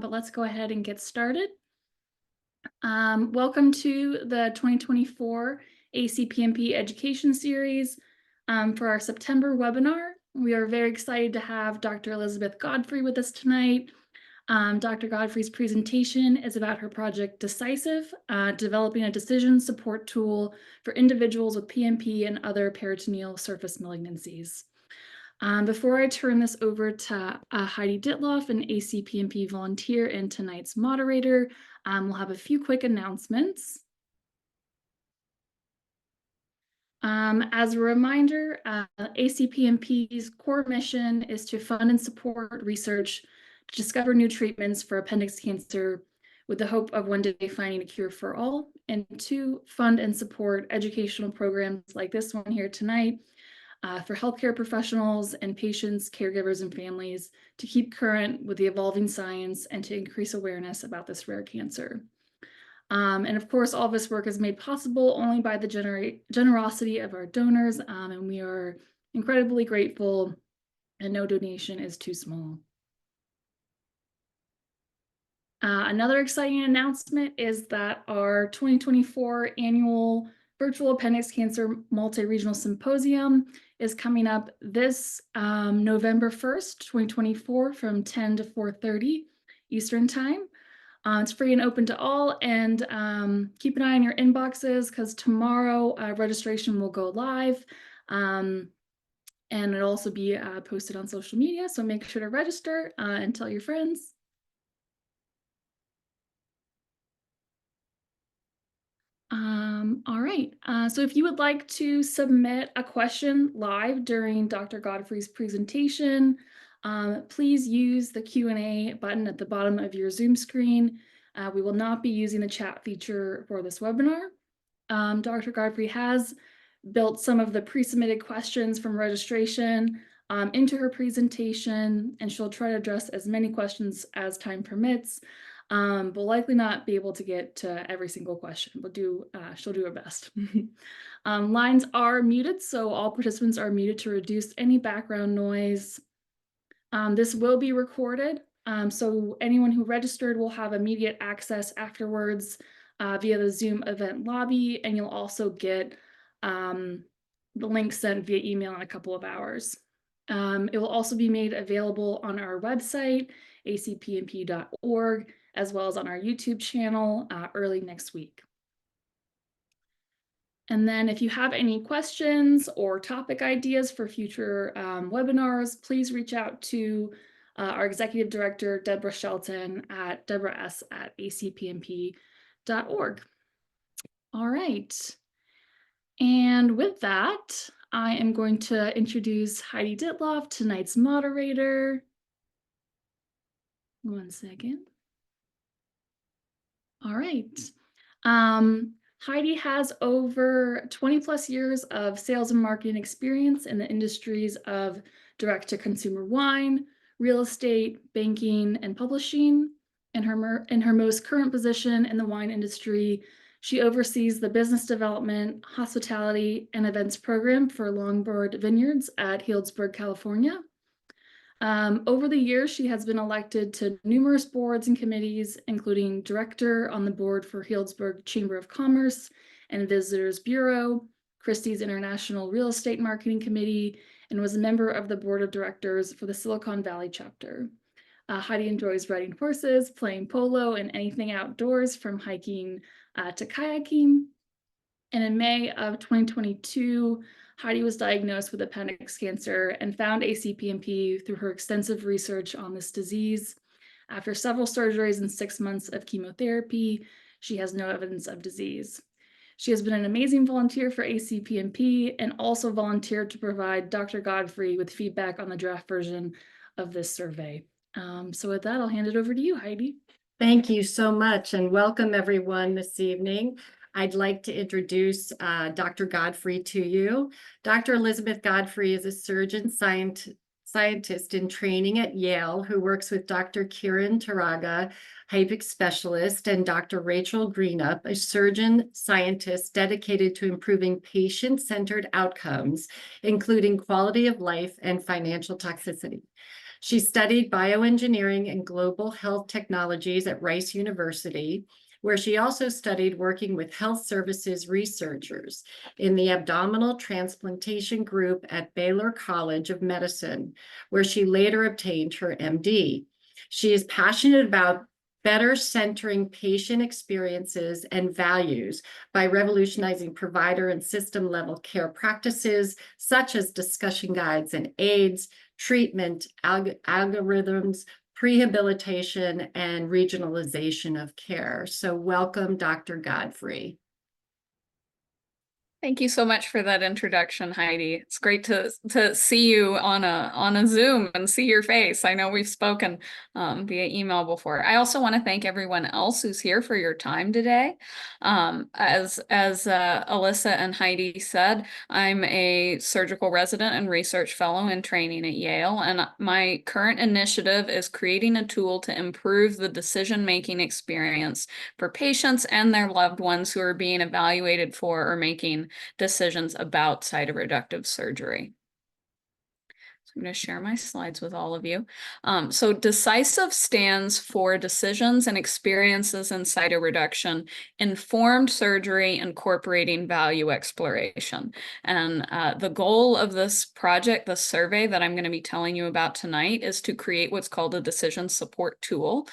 But let's go ahead and get started. Welcome to the 2024 ACPMP Education Series. For our September webinar, we are very excited to have Dr. Elizabeth Godfrey with us tonight. Dr. Godfrey's presentation is about her project Decisive, developing a decision support tool for individuals with PMP and other peritoneal surface malignancies. Before I turn this over to Heidi Ditloff, an ACPMP volunteer and tonight's moderator, we'll have a few quick announcements. As a reminder, ACPMP's core mission is to fund and support research to discover new treatments for appendix cancer with the hope of one day finding a cure for all, and to fund and support educational programs like this one here tonight for healthcare professionals and patients, caregivers, and families to keep current with the evolving science and to increase awareness about this rare cancer. And of course, all this work is made possible only by the generosity of our donors, and we are incredibly grateful, and no donation is too small. Another exciting announcement is that our 2024 annual Virtual Appendix Cancer Multi-Regional Symposium is coming up this November 1st, 2024 from 10 to 4:30 Eastern Time. It's free and open to all, and keep an eye on your inboxes because tomorrow registration will go live, and it'll also be posted on social media, so make sure to register and tell your friends. All right, so if you would like to submit a question live during Dr. Godfrey's presentation, please use the Q&A button at the bottom of your Zoom screen. We will not be using the chat feature for this webinar. Dr. Godfrey has built some of the pre-submitted questions from registration into her presentation, and she'll try to address as many questions as time permits. But likely not be able to get to every single question. She'll do her best. Lines are muted, so all participants are muted to reduce any background noise. This will be recorded, so anyone who registered will have immediate access afterwards via the Zoom event lobby, and you'll also get the link sent via email in a couple of hours. It will also be made available on our website, acpmp.org, as well as on our YouTube channel early next week. And then if you have any questions or topic ideas for future webinars, please reach out to our Executive Director, Deborah Shelton, at deborahs@acpmp.org. All right. And with that, I am going to introduce Heidi Ditloff, tonight's moderator. One second. All right. Heidi has over 20 plus years of sales and marketing experience in the industries of direct-to-consumer wine, real estate, banking, and publishing. In her most current position in the wine industry, she oversees the business development, hospitality, and events program for Longboard Vineyards at Healdsburg, California. Over the years, she has been elected to numerous boards and committees, including director on the board for Healdsburg Chamber of Commerce and Visitors Bureau, Christie's International Real Estate Marketing Committee, and was a member of the board of directors for the Silicon Valley chapter. Heidi enjoys riding horses, playing polo, and anything outdoors from hiking to kayaking. And in May of 2022, Heidi was diagnosed with appendix cancer and found ACPMP through her extensive research on this disease. After several surgeries and 6 months of chemotherapy, she has no evidence of disease. She has been an amazing volunteer for ACPMP and also volunteered to provide Dr. Godfrey with feedback on the draft version of this survey. So with that, I'll hand it over to you, Heidi. Thank you so much, and welcome everyone this evening. I'd like to introduce Dr. Godfrey to you. Dr. Elizabeth Godfrey is a surgeon scientist in training at Yale who works with Dr. Kiran Taraga, HIPEC specialist, and Dr. Rachel Greenup, a surgeon scientist dedicated to improving patient-centered outcomes, including quality of life and financial toxicity. She studied bioengineering and global health technologies at Rice University, where she also studied working with health services researchers in the abdominal transplantation group at Baylor College of Medicine, where she later obtained her MD. She is passionate about better centering patient experiences and values by revolutionizing provider and system level care practices, such as discussion guides and aids, treatment, algorithms, prehabilitation, and regionalization of care. So welcome, Dr. Godfrey. Thank you so much for that introduction, Heidi. It's great to see you on a Zoom and see your face. I know we've spoken via email before. I also want to thank everyone else who's here for your time today. As Alyssa and Heidi said, I'm a surgical resident and research fellow in training at Yale, and my current initiative is creating a tool to improve the decision-making experience for patients and their loved ones who are being evaluated for or making decisions about cytoreductive surgery. So I'm going to share my slides with all of you. So Decisive stands for Decisions and Experiences in Cytoreduction, Informed Surgery Incorporating Value Exploration. And the goal of this project, the survey that I'm going to be telling you about tonight, is to create what's called a decision support tool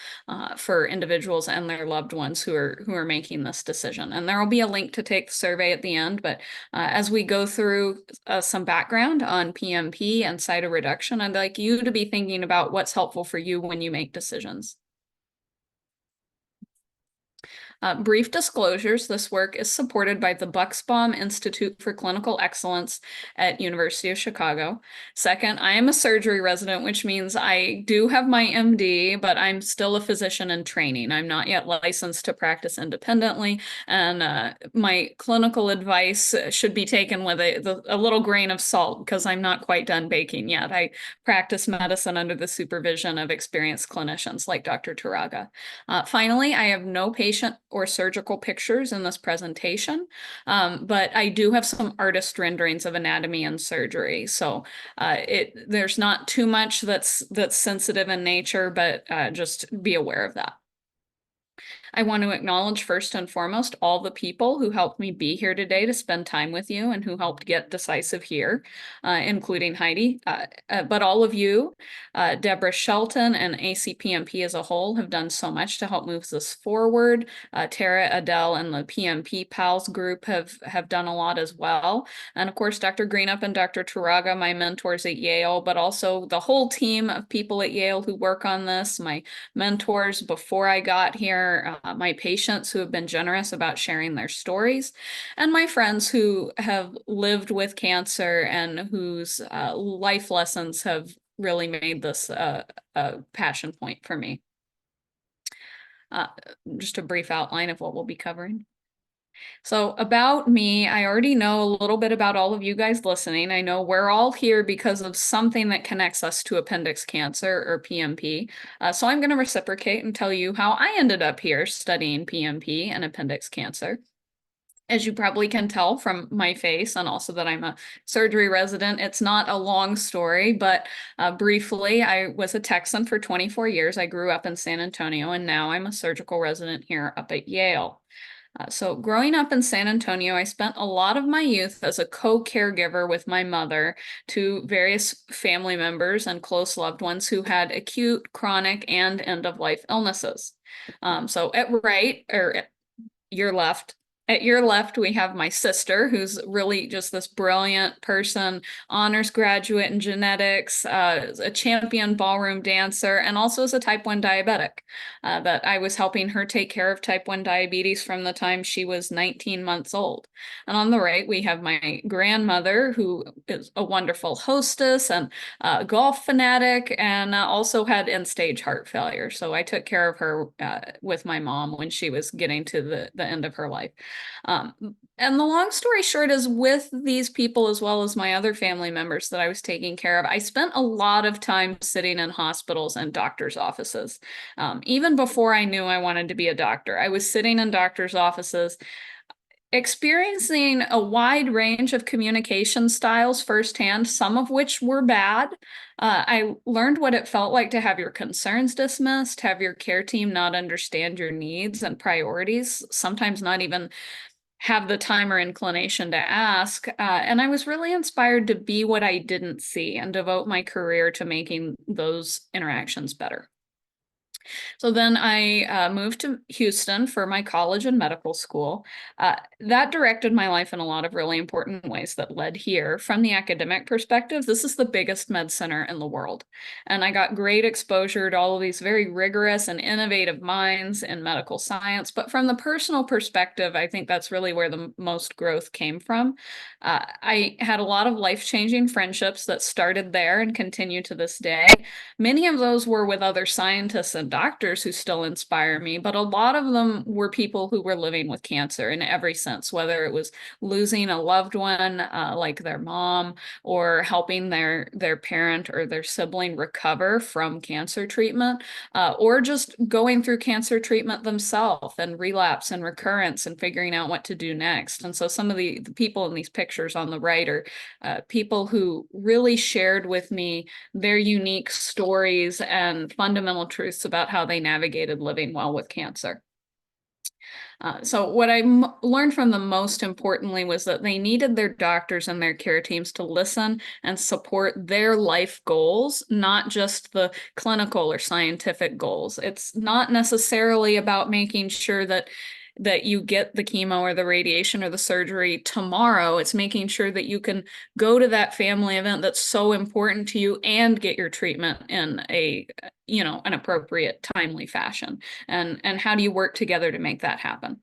for individuals and their loved ones who are making this decision. And there will be a link to take the survey at the end, but as we go through some background on PMP and cytoreduction, I'd like you to be thinking about what's helpful for you when you make decisions. Brief disclosures, this work is supported by the Bucksbaum Institute for Clinical Excellence at University of Chicago. Second, I am a surgery resident, which means I do have my MD, but I'm still a physician in training. I'm not yet licensed to practice independently, and my clinical advice should be taken with a little grain of salt because I'm not quite done baking yet. I practice medicine under the supervision of experienced clinicians like Dr. Turaga. Finally, I have no patient or surgical pictures in this presentation, but I do have some artist renderings of anatomy and surgery. So there's not too much that's sensitive in nature, but just be aware of that. I want to acknowledge first and foremost all the people who helped me be here today to spend time with you and who helped get Decisive here, including Heidi. But all of you, Deborah Shelton and ACPMP as a whole, have done so much to help move this forward. Tara, Adele, and the PMP PALS group have done a lot as well. And of course, Dr. Greenup and Dr. Turaga, my mentors at Yale, but also the whole team of people at Yale who work on this, my mentors before I got here, my patients who have been generous about sharing their stories, and my friends who have lived with cancer and whose life lessons have really made this a passion point for me. Just a brief outline of what we'll be covering. So about me, I already know a little bit about all of you guys listening. I know we're all here because of something that connects us to appendix cancer or PMP. So I'm going to reciprocate and tell you how I ended up here studying PMP and appendix cancer. As you probably can tell from my face and also that I'm a surgery resident, it's not a long story, but briefly, I was a Texan for 24 years. I grew up in San Antonio, and now I'm a surgical resident here up at Yale. So growing up in San Antonio, I spent a lot of my youth as a co-caregiver with my mother to various family members and close loved ones who had acute, chronic, and end-of-life illnesses. So at your left, we have my sister, who's really just this brilliant person, honors graduate in genetics, a champion ballroom dancer, and also is a type 1 diabetic. That I was helping her take care of type 1 diabetes from the time she was 19 months old. And on the right, we have my grandmother, who is a wonderful hostess and a golf fanatic, and also had end-stage heart failure. So I took care of her with my mom when she was getting to the end of her life. And the long story short is, with these people, as well as my other family members that I was taking care of, I spent a lot of time sitting in hospitals and doctors' offices. Even before I knew I wanted to be a doctor, I was sitting in doctors' offices experiencing a wide range of communication styles firsthand, some of which were bad. I learned what it felt like to have your concerns dismissed, have your care team not understand your needs and priorities, sometimes not even have the time or inclination to ask. And I was really inspired to be what I didn't see and devote my career to making those interactions better. So then I moved to Houston for my college and medical school. That directed my life in a lot of really important ways that led here. From the academic perspective, this is the biggest med center in the world. And I got great exposure to all of these very rigorous and innovative minds in medical science. But from the personal perspective, I think that's really where the most growth came from. I had a lot of life-changing friendships that started there and continue to this day. Many of those were with other scientists and doctors who still inspire me, but a lot of them were people who were living with cancer in every sense, whether it was losing a loved one, like their mom, or helping their parent or their sibling recover from cancer treatment, or just going through cancer treatment themselves and relapse and recurrence and figuring out what to do next. And so some of the people in these pictures on the right are people who really shared with me their unique stories and fundamental truths about how they navigated living well with cancer. So what I learned from them most importantly was that they needed their doctors and their care teams to listen and support their life goals, not just the clinical or scientific goals. It's not necessarily about making sure that you get the chemo or the radiation or the surgery tomorrow. It's making sure that you can go to that family event that's so important to you and get your treatment in an appropriate, timely fashion. And how do you work together to make that happen?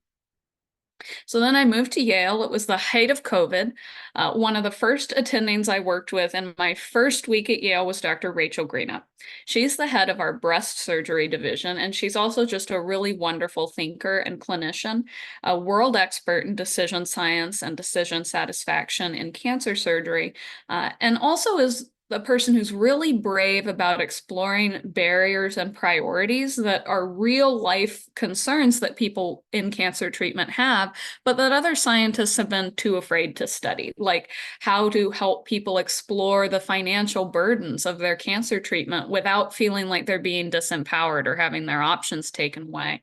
So then I moved to Yale. It was the height of COVID. One of the first attendings I worked with in my first week at Yale was Dr. Rachel Greenup. She's the head of our breast surgery division, and she's also just a really wonderful thinker and clinician, a world expert in decision science and decision satisfaction in cancer surgery, and also is the person who's really brave about exploring barriers and priorities that are real life concerns that people in cancer treatment have, but that other scientists have been too afraid to study, like how to help people explore the financial burdens of their cancer treatment without feeling like they're being disempowered or having their options taken away,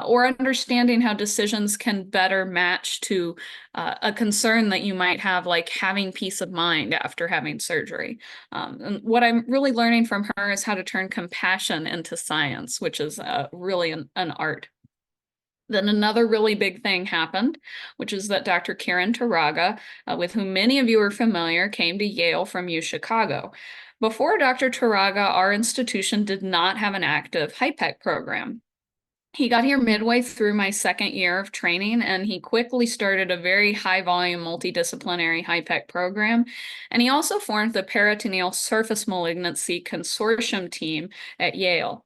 or understanding how decisions can better match to a concern that you might have, like having peace of mind after having surgery. And what I'm really learning from her is how to turn compassion into science, which is really an art. Then another really big thing happened, which is that Dr. Karen Taraga, with whom many of you are familiar, came to Yale from U Chicago. Before Dr. Taraga, our institution did not have an active HIPEC program. He got here midway through my second year of training, and he quickly started a very high-volume multidisciplinary HIPEC program. And he also formed the Peritoneal Surface Malignancy Consortium team at Yale.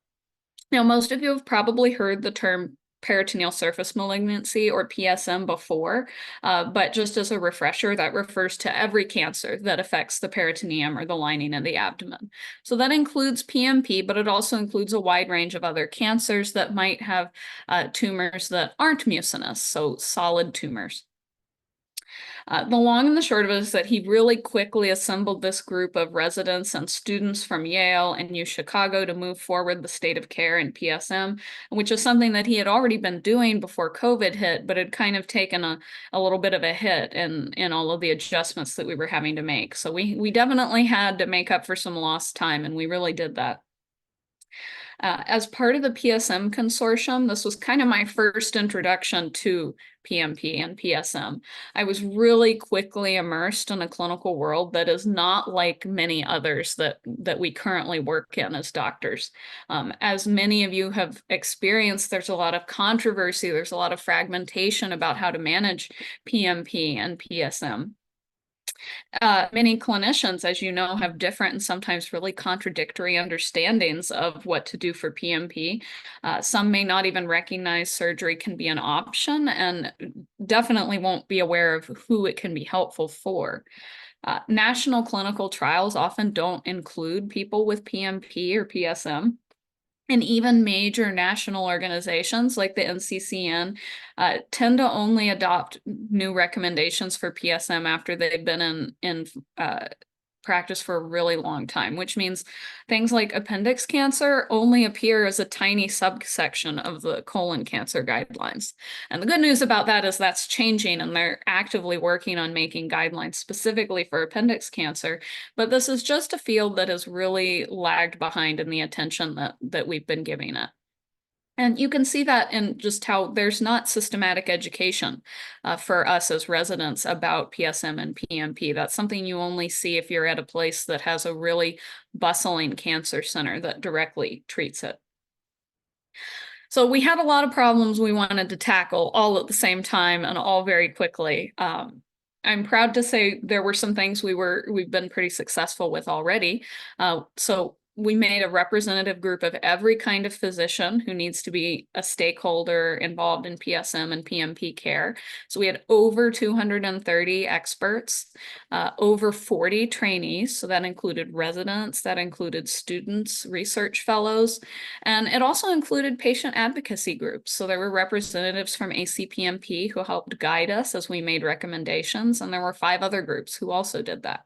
Now, most of you have probably heard the term peritoneal surface malignancy, or PSM, before, but just as a refresher, that refers to every cancer that affects the peritoneum or the lining of the abdomen. So that includes PMP, but it also includes a wide range of other cancers that might have tumors that aren't mucinous, so solid tumors. The long and the short of it is that he really quickly assembled this group of residents and students from Yale and U Chicago to move forward the state of care in PSM, which is something that he had already been doing before COVID hit, but had kind of taken a little bit of a hit in all of the adjustments that we were having to make. So we definitely had to make up for some lost time, and we really did that. As part of the PSM Consortium, this was kind of my first introduction to PMP and PSM. I was really quickly immersed in a clinical world that is not like many others that we currently work in as doctors. As many of you have experienced, there's a lot of controversy, there's a lot of fragmentation about how to manage PMP and PSM. Many clinicians, as you know, have different and sometimes really contradictory understandings of what to do for PMP. Some may not even recognize surgery can be an option, and definitely won't be aware of who it can be helpful for. National clinical trials often don't include people with PMP or PSM. And even major national organizations like the NCCN tend to only adopt new recommendations for PSM after they've been in practice for a really long time, which means things like appendix cancer only appear as a tiny subsection of the colon cancer guidelines. And the good news about that is that's changing, and they're actively working on making guidelines specifically for appendix cancer. But this is just a field that has really lagged behind in the attention that we've been giving it. And you can see that in just how there's not systematic education for us as residents about PSM and PMP. That's something you only see if you're at a place that has a really bustling cancer center that directly treats it. So we had a lot of problems we wanted to tackle all at the same time and all very quickly. I'm proud to say there were some things we've been pretty successful with already. So we made a representative group of every kind of physician who needs to be a stakeholder involved in PSM and PMP care. So we had over 230 experts, over 40 trainees. So that included residents, that included students, research fellows, and it also included patient advocacy groups. So there were representatives from ACPMP who helped guide us as we made recommendations, and there were 5 other groups who also did that.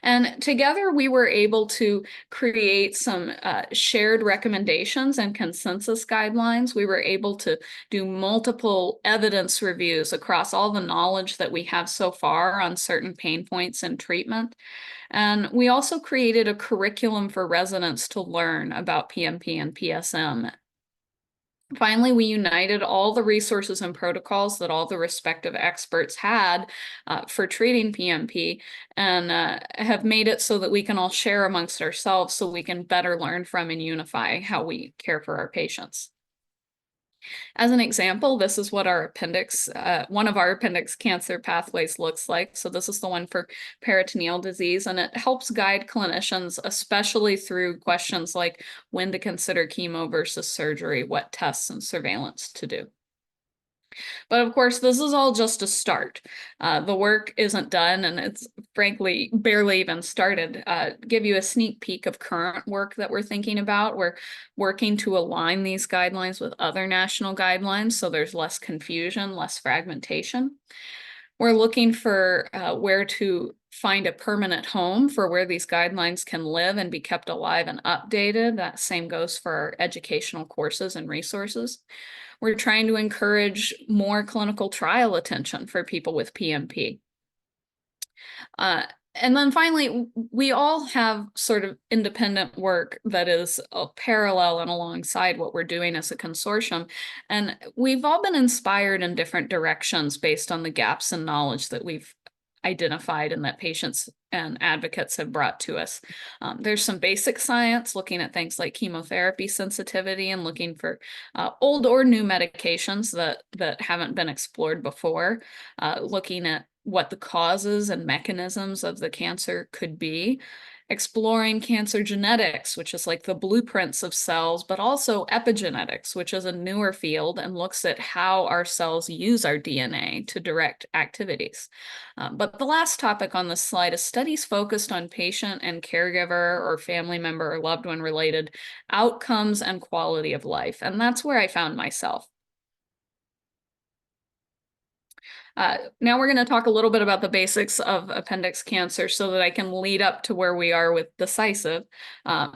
And together we were able to create some shared recommendations and consensus guidelines. We were able to do multiple evidence reviews across all the knowledge that we have so far on certain pain points in treatment. And we also created a curriculum for residents to learn about PMP and PSM. Finally, we united all the resources and protocols that all the respective experts had for treating PMP, and have made it so that we can all share amongst ourselves so we can better learn from and unify how we care for our patients. As an example, this is what our appendix, one of our appendix cancer pathways looks like. So this is the one for peritoneal disease, and it helps guide clinicians, especially through questions like when to consider chemo versus surgery, what tests and surveillance to do. But of course, this is all just a start. The work isn't done, and it's frankly barely even started. Give you a sneak peek of current work that we're thinking about. We're working to align these guidelines with other national guidelines so there's less confusion, less fragmentation. We're looking for where to find a permanent home for where these guidelines can live and be kept alive and updated. That same goes for our educational courses and resources. We're trying to encourage more clinical trial attention for people with PMP. And then finally, we all have sort of independent work that is parallel and alongside what we're doing as a consortium. And we've all been inspired in different directions based on the gaps in knowledge that we've identified and that patients and advocates have brought to us. There's some basic science looking at things like chemotherapy sensitivity and looking for old or new medications that haven't been explored before, looking at what the causes and mechanisms of the cancer could be, exploring cancer genetics, which is like the blueprints of cells, but also epigenetics, which is a newer field and looks at how our cells use our DNA to direct activities. But the last topic on this slide is studies focused on patient and caregiver or family member or loved one related outcomes and quality of life. And that's where I found myself. Now we're going to talk a little bit about the basics of appendix cancer so that I can lead up to where we are with Decisive.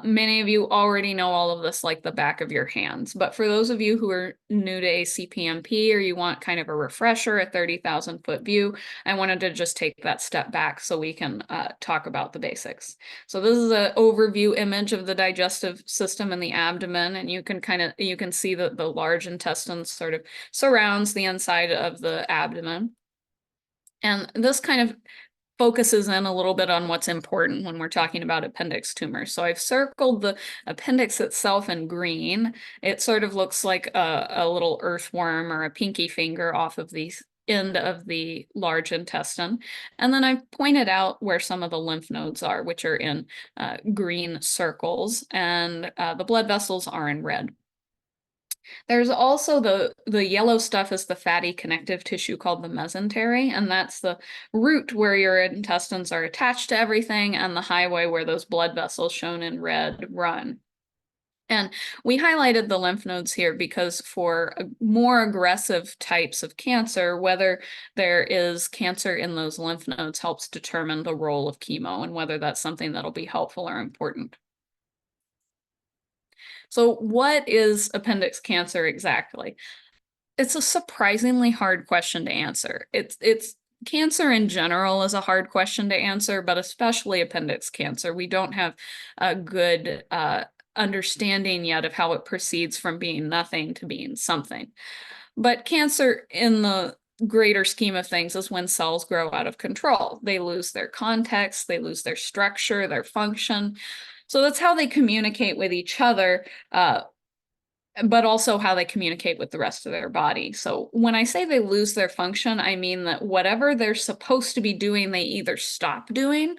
Many of you already know all of this like the back of your hands, but for those of you who are new to ACPMP or you want kind of a refresher, a 30,000-foot view, I wanted to just take that step back so we can talk about the basics. So this is an overview image of the digestive system in the abdomen, and you can see that the large intestine sort of surrounds the inside of the abdomen. And this kind of focuses in a little bit on what's important when we're talking about appendix tumors. So I've circled the appendix itself in green. It sort of looks like a little earthworm or a pinky finger off of the end of the large intestine. And then I've pointed out where some of the lymph nodes are, which are in green circles, and the blood vessels are in red. There's also the yellow stuff is the fatty connective tissue called the mesentery, and that's the route where your intestines are attached to everything and the highway where those blood vessels shown in red run. And we highlighted the lymph nodes here because for more aggressive types of cancer, whether there is cancer in those lymph nodes helps determine the role of chemo and whether that's something that'll be helpful or important. So what is appendix cancer exactly? It's a surprisingly hard question to answer. It's cancer in general is a hard question to answer, but especially appendix cancer. We don't have a good understanding yet of how it proceeds from being nothing to being something. But cancer in the greater scheme of things is when cells grow out of control. They lose their context, they lose their structure, their function. So that's how they communicate with each other, but also how they communicate with the rest of their body. So when I say they lose their function, I mean that whatever they're supposed to be doing, they either stop doing,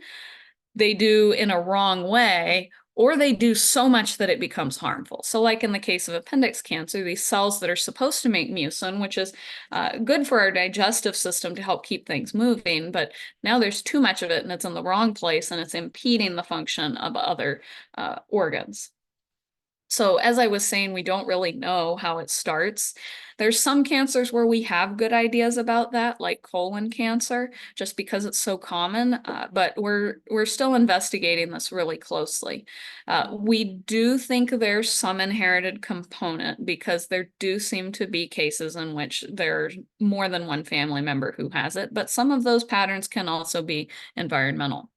they do in a wrong way, or they do so much that it becomes harmful. So like in the case of appendix cancer, these cells that are supposed to make mucin, which is good for our digestive system to help keep things moving, but now there's too much of it and it's in the wrong place and it's impeding the function of other organs. So as I was saying, we don't really know how it starts. There's some cancers where we have good ideas about that, like colon cancer, just because it's so common, but we're still investigating this really closely. We do think there's some inherited component because there do seem to be cases in which there's more than one family member who has it, but some of those patterns can also be environmental.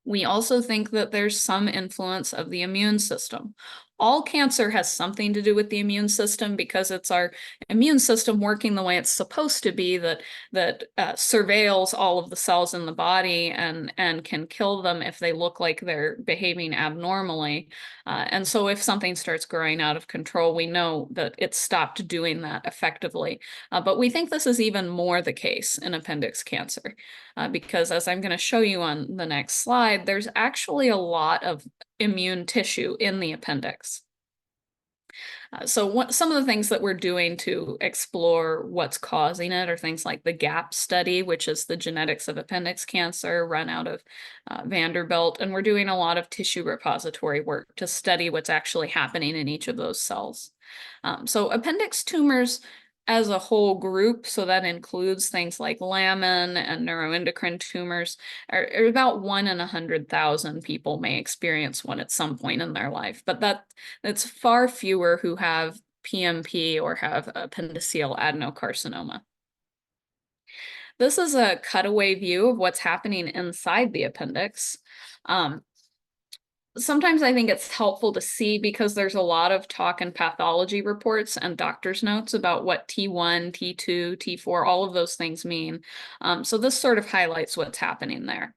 We also think that there's some influence of the immune system. All cancer has something to do with the immune system because it's our immune system working the way it's supposed to be that surveils all of the cells in the body and can kill them if they look like they're behaving abnormally. And so if something starts growing out of control, we know that it's stopped doing that effectively. But we think this is even more the case in appendix cancer because as I'm going to show you on the next slide, there's actually a lot of immune tissue in the appendix. So some of the things that we're doing to explore what's causing it are things like the GAP study, which is the genetics of appendix cancer run out of Vanderbilt. And we're doing a lot of tissue repository work to study what's actually happening in each of those cells. So appendix tumors as a whole group, so that includes things like lamin and neuroendocrine tumors, are about 1 in 100,000 people may experience one at some point in their life, but that's far fewer who have PMP or have appendiceal adenocarcinoma. This is a cutaway view of what's happening inside the appendix. Sometimes I think it's helpful to see because there's a lot of talk in pathology reports and doctor's notes about what T1, T2, T4, all of those things mean. So this sort of highlights what's happening there.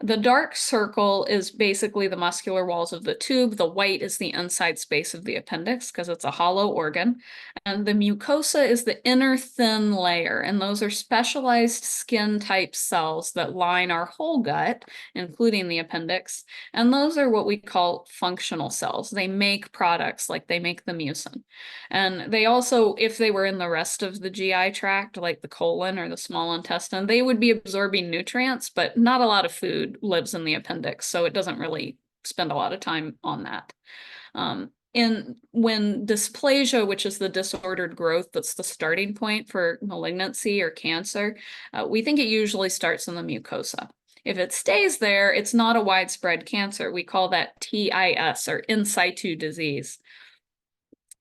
The dark circle is basically the muscular walls of the tube. The white is the inside space of the appendix because it's a hollow organ. And the mucosa is the inner thin layer. And those are specialized skin type cells that line our whole gut, including the appendix. And those are what we call functional cells. They make products like they make the mucin. And they also, if they were in the rest of the GI tract, like the colon or the small intestine, they would be absorbing nutrients, but not a lot of food lives in the appendix, so it doesn't really spend a lot of time on that. When dysplasia, which is the disordered growth that's the starting point for malignancy or cancer, we think it usually starts in the mucosa. If it stays there, it's not a widespread cancer. We call that TIS, or in situ disease.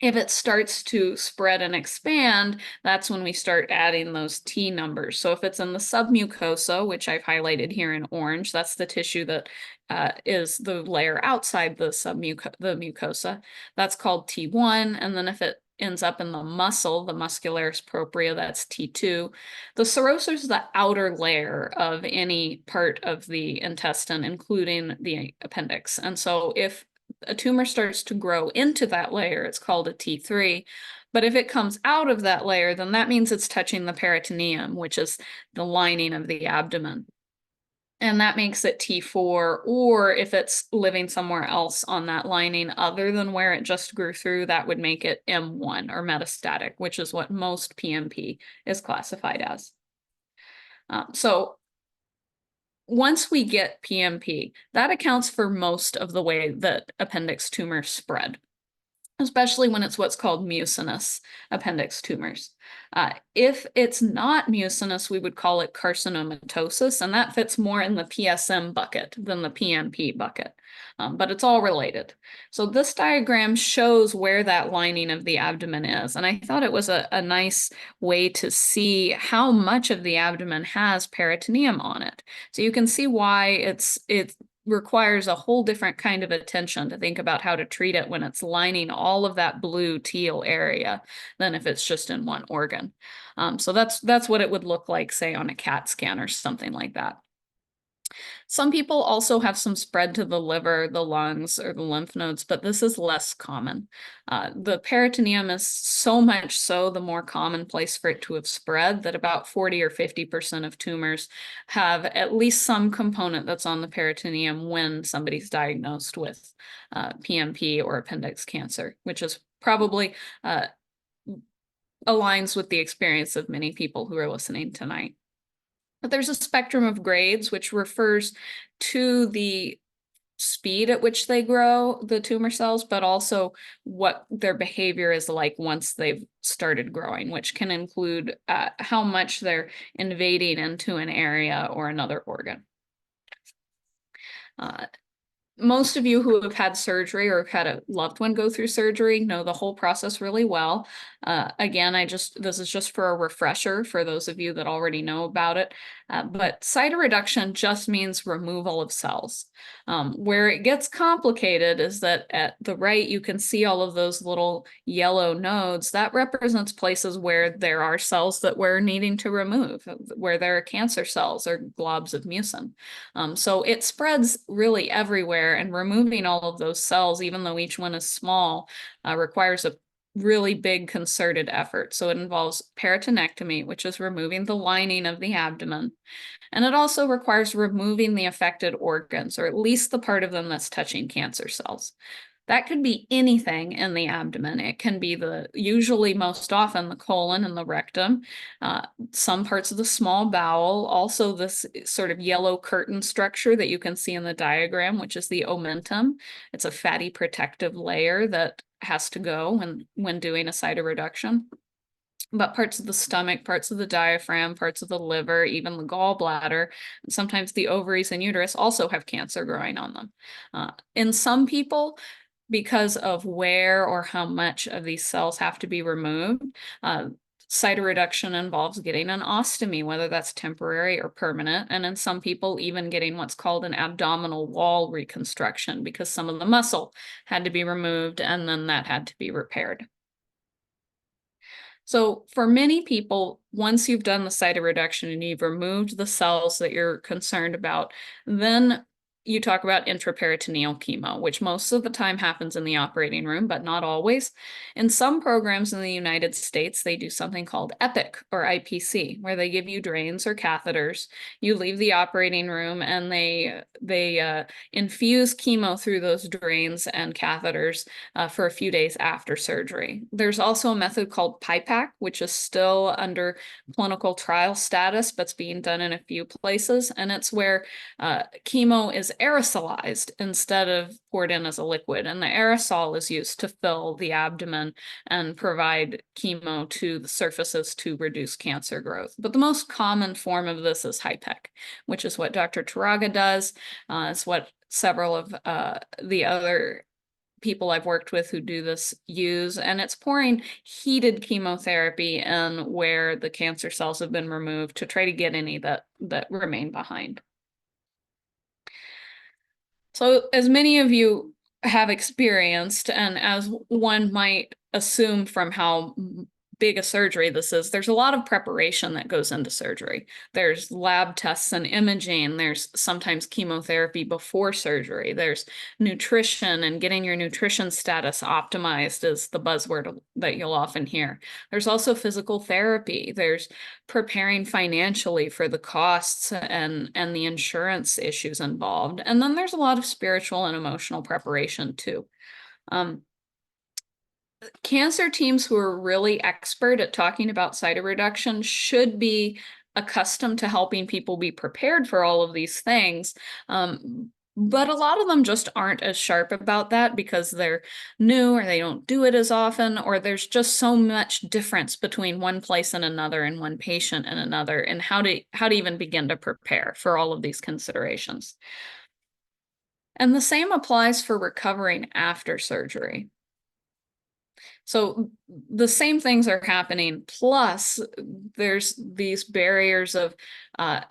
If it starts to spread and expand, that's when we start adding those T numbers. So if it's in the submucosa, which I've highlighted here in orange, that's the tissue that is the layer outside the mucosa, that's called T1. And then if it ends up in the muscle, the muscularis propria, that's T2. The serosa is the outer layer of any part of the intestine, including the appendix. And so if a tumor starts to grow into that layer, it's called a T3. But if it comes out of that layer, then that means it's touching the peritoneum, which is the lining of the abdomen. And that makes it T4, or if it's living somewhere else on that lining other than where it just grew through, that would make it M1 or metastatic, which is what most PMP is classified as. So once we get PMP, that accounts for most of the way that appendix tumors spread, especially when it's what's called mucinous appendix tumors. If it's not mucinous, we would call it carcinomatosis, and that fits more in the PSM bucket than the PMP bucket, but it's all related. So this diagram shows where that lining of the abdomen is, and I thought it was a nice way to see how much of the abdomen has peritoneum on it. So you can see why it requires a whole different kind of attention to think about how to treat it when it's lining all of that blue teal area than if it's just in one organ. So that's what it would look like, say, on a CAT scan or something like that. Some people also have some spread to the liver, the lungs, or the lymph nodes, but this is less common. The peritoneum is so much so the more common place for it to have spread that about 40 or 50% of tumors have at least some component that's on the peritoneum when somebody's diagnosed with PMP or appendix cancer, which is probably aligns with the experience of many people who are listening tonight. But there's a spectrum of grades, which refers to the speed at which they grow, the tumor cells, but also what their behavior is like once they've started growing, which can include how much they're invading into an area or another organ. Most of you who have had surgery or had a loved one go through surgery know the whole process really well. Again, this is just for a refresher for those of you that already know about it. But cytoreduction just means removal of cells. Where it gets complicated is that at the right, you can see all of those little yellow nodes. That represents places where there are cells that we're needing to remove, where there are cancer cells or globs of mucin. So it spreads really everywhere, and removing all of those cells, even though each one is small, requires a really big concerted effort. So it involves peritonectomy, which is removing the lining of the abdomen. And it also requires removing the affected organs, or at least the part of them that's touching cancer cells. That could be anything in the abdomen. It can be usually most often the colon and the rectum, some parts of the small bowel, also this sort of yellow curtain structure that you can see in the diagram, which is the omentum. It's a fatty protective layer that has to go when doing a cytoreduction. But parts of the stomach, parts of the diaphragm, parts of the liver, even the gallbladder, and sometimes the ovaries and uterus also have cancer growing on them. In some people, because of where or how much of these cells have to be removed, cytoreduction involves getting an ostomy, whether that's temporary or permanent, and in some people even getting what's called an abdominal wall reconstruction because some of the muscle had to be removed and then that had to be repaired. So for many people, once you've done the cytoreduction and you've removed the cells that you're concerned about, then you talk about intraperitoneal chemo, which most of the time happens in the operating room, but not always. In some programs in the United States, they do something called HIPEC or IPC, where they give you drains or catheters. You leave the operating room and they infuse chemo through those drains and catheters for a few days after surgery. There's also a method called HIPEC, which is still under clinical trial status, but it's being done in a few places, and it's where chemo is aerosolized instead of poured in as a liquid, and the aerosol is used to fill the abdomen and provide chemo to the surfaces to reduce cancer growth. But the most common form of this is HIPEC, which is what Dr. Taraga does. It's what several of the other people I've worked with who do this use, and it's pouring heated chemotherapy in where the cancer cells have been removed to try to get any that remain behind. So as many of you have experienced, and as one might assume from how big a surgery this is, there's a lot of preparation that goes into surgery. There's lab tests and imaging. There's sometimes chemotherapy before surgery. There's nutrition, and getting your nutrition status optimized is the buzzword that you'll often hear. There's also physical therapy. There's preparing financially for the costs and the insurance issues involved. And then there's a lot of spiritual and emotional preparation too. Cancer teams who are really expert at talking about cytoreduction should be accustomed to helping people be prepared for all of these things. But a lot of them just aren't as sharp about that because they're new or they don't do it as often, or there's just so much difference between one place and another and one patient and another, and how to even begin to prepare for all of these considerations. And the same applies for recovering after surgery. So the same things are happening, plus there's these barriers of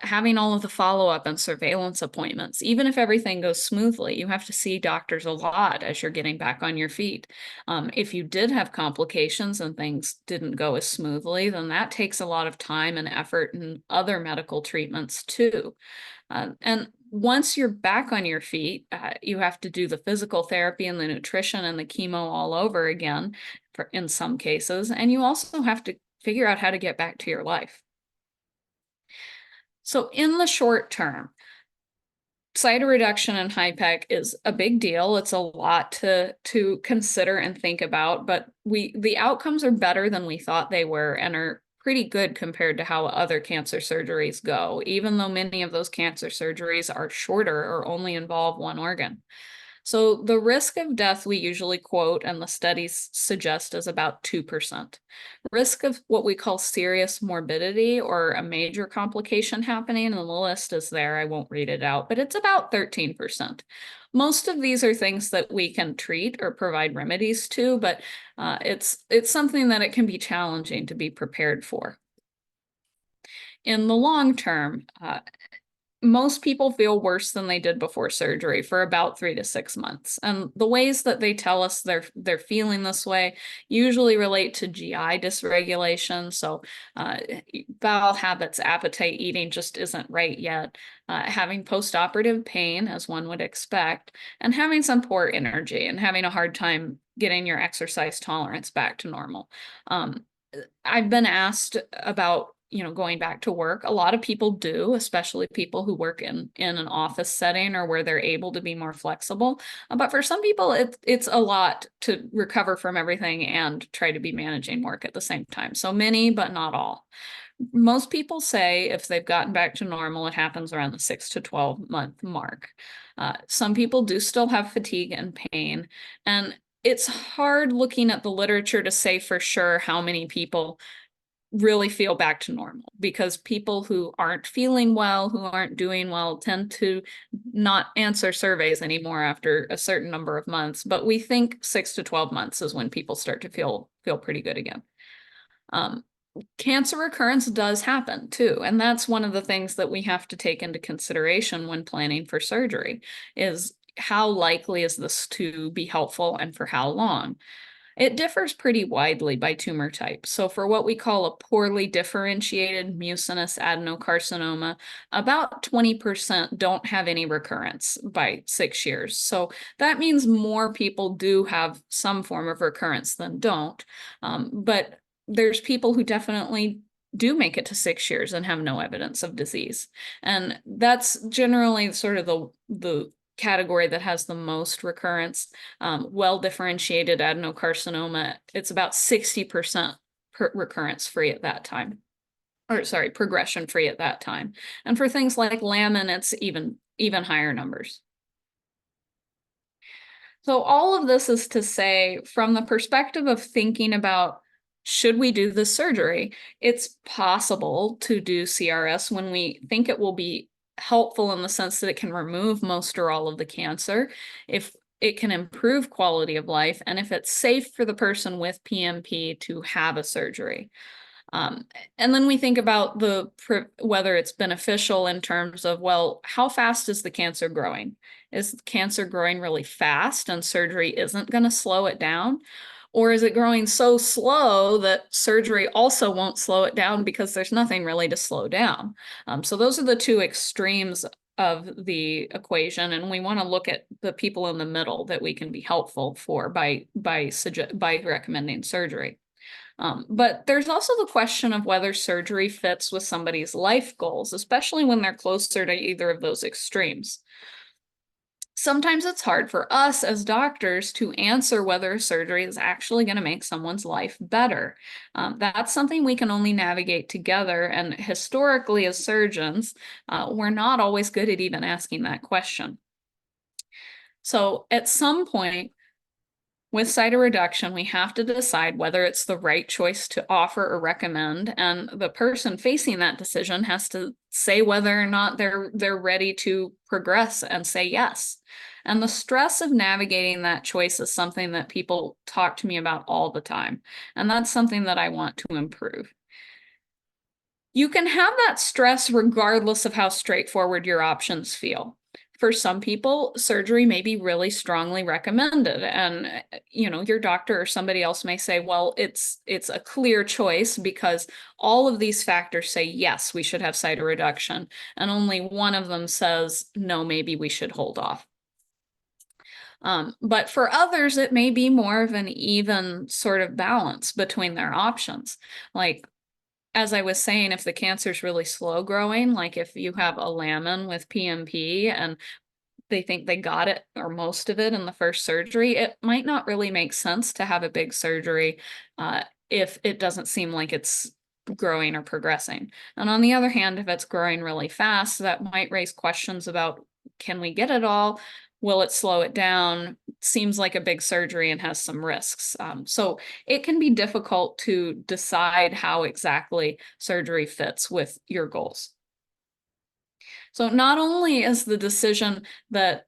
having all of the follow-up and surveillance appointments. Even if everything goes smoothly, you have to see doctors a lot as you're getting back on your feet. If you did have complications and things didn't go as smoothly, then that takes a lot of time and effort and other medical treatments too. And once you're back on your feet, you have to do the physical therapy and the nutrition and the chemo all over again in some cases. And you also have to figure out how to get back to your life. So in the short term, cytoreduction and HIPEC is a big deal. It's a lot to consider and think about, but the outcomes are better than we thought they were and are pretty good compared to how other cancer surgeries go, even though many of those cancer surgeries are shorter or only involve one organ. So the risk of death we usually quote and the studies suggest is about 2%. Risk of what we call serious morbidity or a major complication happening, and the list is there, I won't read it out, but it's about 13%. Most of these are things that we can treat or provide remedies to, but it's something that it can be challenging to be prepared for. In the long term, most people feel worse than they did before surgery for about 3 to 6 months. And the ways that they tell us they're feeling this way usually relate to GI dysregulation. So bowel habits, appetite, eating just isn't right yet. Having postoperative pain, as one would expect, and having some poor energy and having a hard time getting your exercise tolerance back to normal. I've been asked about going back to work. A lot of people do, especially people who work in an office setting or where they're able to be more flexible. But for some people, it's a lot to recover from everything and try to be managing work at the same time. So many, but not all. Most people say if they've gotten back to normal, it happens around the 6 to 12 month mark. Some people do still have fatigue and pain, and it's hard looking at the literature to say for sure how many people really feel back to normal, because people who aren't feeling well, who aren't doing well, tend to not answer surveys anymore after a certain number of months. But we think 6 to 12 months is when people start to feel pretty good again. Cancer recurrence does happen too, and that's one of the things that we have to take into consideration when planning for surgery, is how likely is this to be helpful and for how long. It differs pretty widely by tumor type. So for what we call a poorly differentiated mucinous adenocarcinoma, about 20% don't have any recurrence by 6 years. So that means more people do have some form of recurrence than don't. But there's people who definitely do make it to 6 years and have no evidence of disease. And that's generally sort of the category that has the most recurrence. Well-differentiated adenocarcinoma, it's about 60% recurrence-free at that time. Or sorry, progression-free at that time. And for things like lamin, it's even higher numbers. So all of this is to say, from the perspective of thinking about should we do this surgery, it's possible to do CRS when we think it will be helpful in the sense that it can remove most or all of the cancer, if it can improve quality of life, and if it's safe for the person with PMP to have a surgery. And then we think about whether it's beneficial in terms of, well, how fast is the cancer growing? Is the cancer growing really fast and surgery isn't going to slow it down? Or is it growing so slow that surgery also won't slow it down because there's nothing really to slow down? So those are the two extremes of the equation, and we want to look at the people in the middle that we can be helpful for by recommending surgery. But there's also the question of whether surgery fits with somebody's life goals, especially when they're closer to either of those extremes. Sometimes it's hard for us as doctors to answer whether a surgery is actually going to make someone's life better. That's something we can only navigate together. And historically, as surgeons, we're not always good at even asking that question. So at some point, with cytoreduction, we have to decide whether it's the right choice to offer or recommend, and the person facing that decision has to say whether or not they're ready to progress and say yes. And the stress of navigating that choice is something that people talk to me about all the time, and that's something that I want to improve. You can have that stress regardless of how straightforward your options feel. For some people, surgery may be really strongly recommended, and your doctor or somebody else may say, well, it's a clear choice because all of these factors say yes, we should have cytoreduction, and only one of them says no, maybe we should hold off. But for others, it may be more of an even sort of balance between their options. Like, as I was saying, if the cancer is really slow growing, like if you have a laminin with PMP and they think they got it or most of it in the first surgery, it might not really make sense to have a big surgery if it doesn't seem like it's growing or progressing. And on the other hand, if it's growing really fast, that might raise questions about, can we get it all? Will it slow it down? Seems like a big surgery and has some risks. So it can be difficult to decide how exactly surgery fits with your goals. So not only is the decision that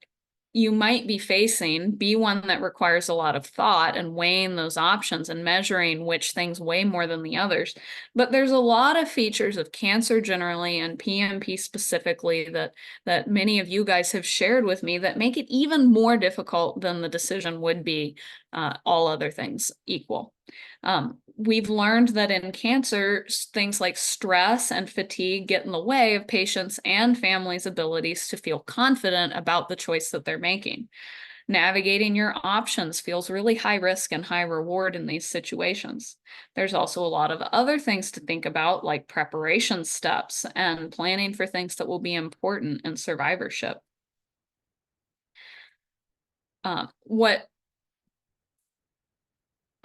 you might be facing be one that requires a lot of thought and weighing those options and measuring which things weigh more than the others, but there's a lot of features of cancer generally and PMP specifically that many of you guys have shared with me that make it even more difficult than the decision would be, all other things equal. We've learned that in cancer, things like stress and fatigue get in the way of patients and families' abilities to feel confident about the choice that they're making. Navigating your options feels really high risk and high reward in these situations. There's also a lot of other things to think about, like preparation steps and planning for things that will be important in survivorship.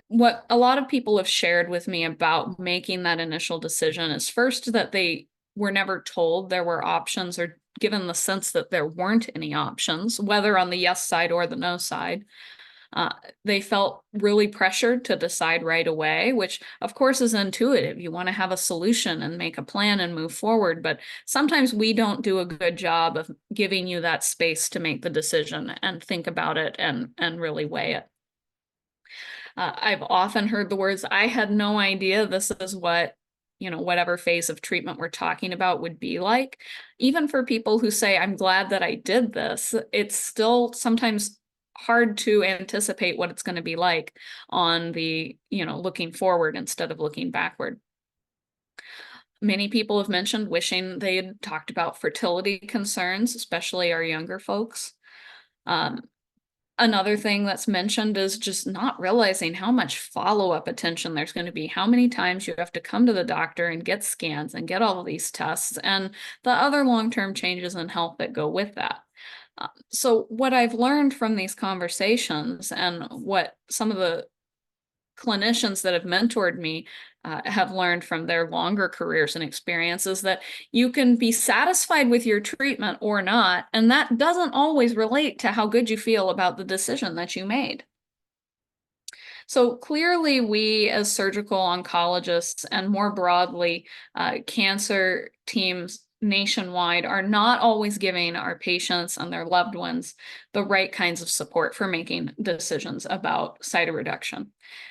What a lot of people have shared with me about making that initial decision is first that they were never told there were options or given the sense that there weren't any options, whether on the yes side or the no side. They felt really pressured to decide right away, which of course is intuitive. You want to have a solution and make a plan and move forward, but sometimes we don't do a good job of giving you that space to make the decision and think about it and really weigh it. I've often heard the words, I had no idea this is what, whatever phase of treatment we're talking about would be like. Even for people who say, I'm glad that I did this, it's still sometimes hard to anticipate what it's going to be like on the, looking forward instead of looking backward. Many people have mentioned wishing they had talked about fertility concerns, especially our younger folks. Another thing that's mentioned is just not realizing how much follow-up attention there's going to be, how many times you have to come to the doctor and get scans and get all of these tests, and the other long-term changes in health that go with that. So what I've learned from these conversations and what some of the clinicians that have mentored me have learned from their longer careers and experiences that you can be satisfied with your treatment or not, and that doesn't always relate to how good you feel about the decision that you made. So clearly, we as surgical oncologists and more broadly, cancer teams nationwide are not always giving our patients and their loved ones the right kinds of support for making decisions about cytoreduction.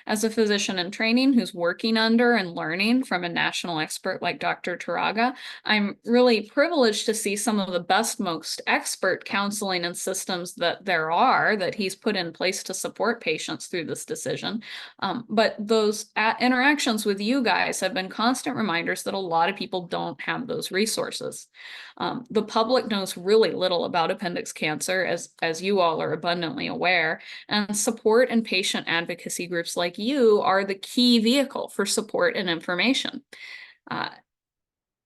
As a physician in training who's working under and learning from a national expert like Dr. Taraga, I'm really privileged to see some of the best, most expert counseling and systems that there are that he's put in place to support patients through this decision. But those interactions with you guys have been constant reminders that a lot of people don't have those resources. The public knows really little about appendix cancer, as you all are abundantly aware, and support and patient advocacy groups like you are the key vehicle for support and information.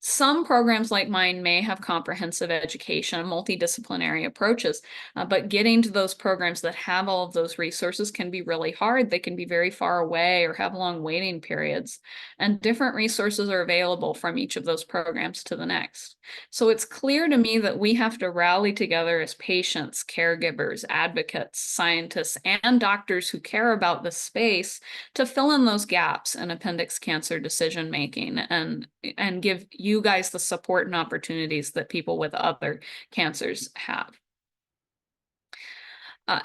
Some programs like mine may have comprehensive education and multidisciplinary approaches, but getting to those programs that have all of those resources can be really hard. They can be very far away or have long waiting periods, and different resources are available from each of those programs to the next. So it's clear to me that we have to rally together as patients, caregivers, advocates, scientists, and doctors who care about the space to fill in those gaps in appendix cancer decision making and give you guys the support and opportunities that people with other cancers have.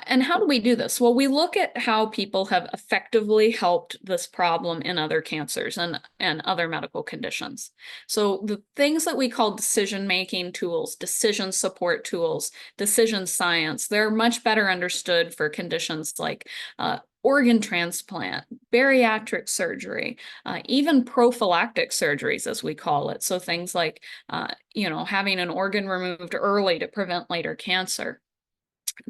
And how do we do this? Well, we look at how people have effectively helped this problem in other cancers and other medical conditions. So the things that we call decision-making tools, decision support tools, decision science, they're much better understood for conditions like organ transplant, bariatric surgery, even prophylactic surgeries, as we call it. So things like, having an organ removed early to prevent later cancer.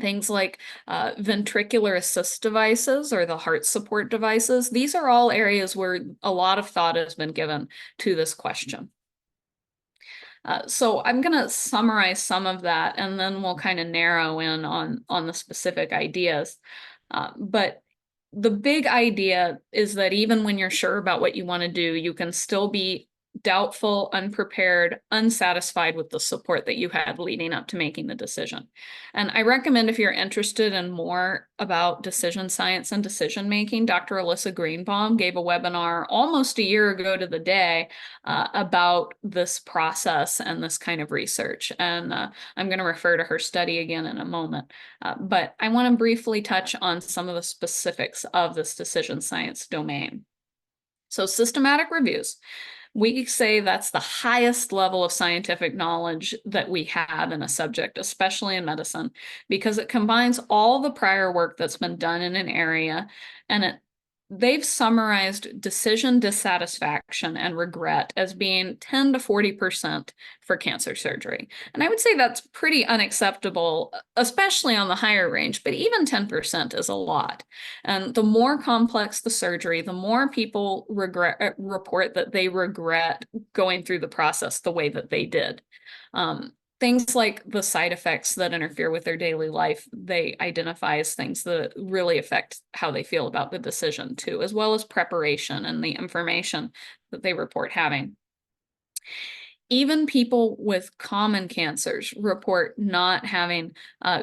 Things like ventricular assist devices or the heart support devices. These are all areas where a lot of thought has been given to this question. So I'm going to summarize some of that, and then we'll kind of narrow in on the specific ideas. But the big idea is that even when you're sure about what you want to do, you can still be doubtful, unprepared, unsatisfied with the support that you had leading up to making the decision. And I recommend, if you're interested in more about decision science and decision making, Dr. Alyssa Greenbaum gave a webinar almost a year ago to the day about this process and this kind of research. And I'm going to refer to her study again in a moment. But I want to briefly touch on some of the specifics of this decision science domain. So systematic reviews. We say that's the highest level of scientific knowledge that we have in a subject, especially in medicine, because it combines all the prior work that's been done in an area, and they've summarized decision dissatisfaction and regret as being 10 to 40% for cancer surgery. And I would say that's pretty unacceptable, especially on the higher range, but even 10% is a lot. And the more complex the surgery, the more people report that they regret going through the process the way that they did. Things like the side effects that interfere with their daily life, they identify as things that really affect how they feel about the decision too, as well as preparation and the information that they report having. Even people with common cancers report not having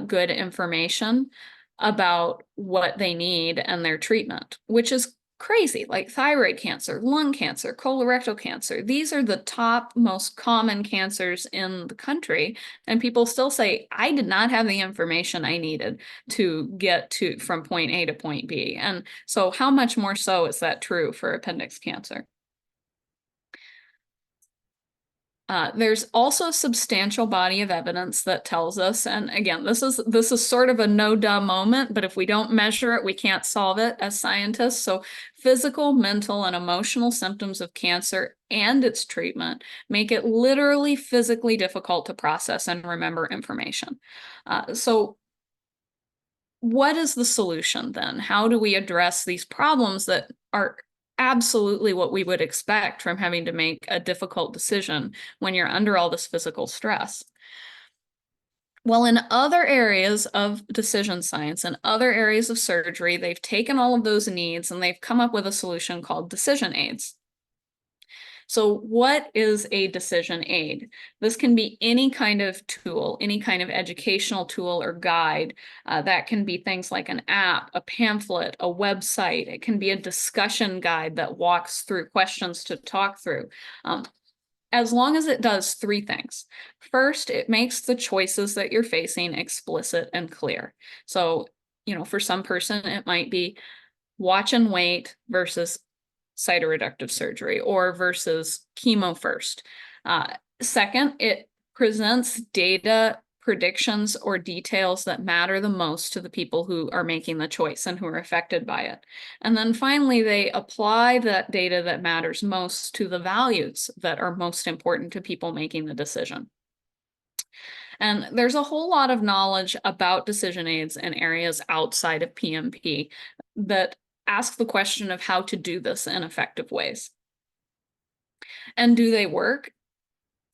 good information about what they need and their treatment, which is crazy. Like thyroid cancer, lung cancer, colorectal cancer. These are the top most common cancers in the country. And people still say, I did not have the information I needed to get from point A to point B. And so how much more so is that true for appendix cancer? There's also a substantial body of evidence that tells us, and again, this is sort of a no-duh moment, but if we don't measure it, we can't solve it as scientists. So physical, mental, and emotional symptoms of cancer and its treatment make it literally physically difficult to process and remember information. So what is the solution then? How do we address these problems that are absolutely what we would expect from having to make a difficult decision when you're under all this physical stress? Well, in other areas of decision science and other areas of surgery, they've taken all of those needs and they've come up with a solution called decision aids. So what is a decision aid? This can be any kind of tool, any kind of educational tool or guide. That can be things like an app, a pamphlet, a website. It can be a discussion guide that walks through questions to talk through. As long as it does three things. First, it makes the choices that you're facing explicit and clear. So, for some person, it might be watch and wait versus cytoreductive surgery or versus chemo first. Second, it presents data, predictions, or details that matter the most to the people who are making the choice and who are affected by it. And then finally, they apply that data that matters most to the values that are most important to people making the decision. And there's a whole lot of knowledge about decision aids in areas outside of PMP that ask the question of how to do this in effective ways. And do they work?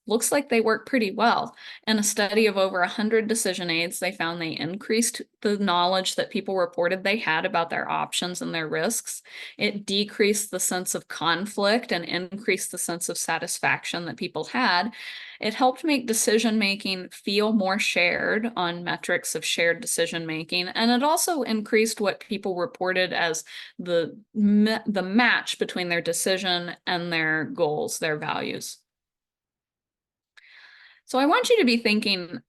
looks like they work pretty well. In a study of over 100 decision aids, they found they increased the knowledge that people reported they had about their options and their risks. It decreased the sense of conflict and increased the sense of satisfaction that people had. It helped make decision making feel more shared on metrics of shared decision making, and it also increased what people reported as the match between their decision and their goals, their values. So I want you to be thinking,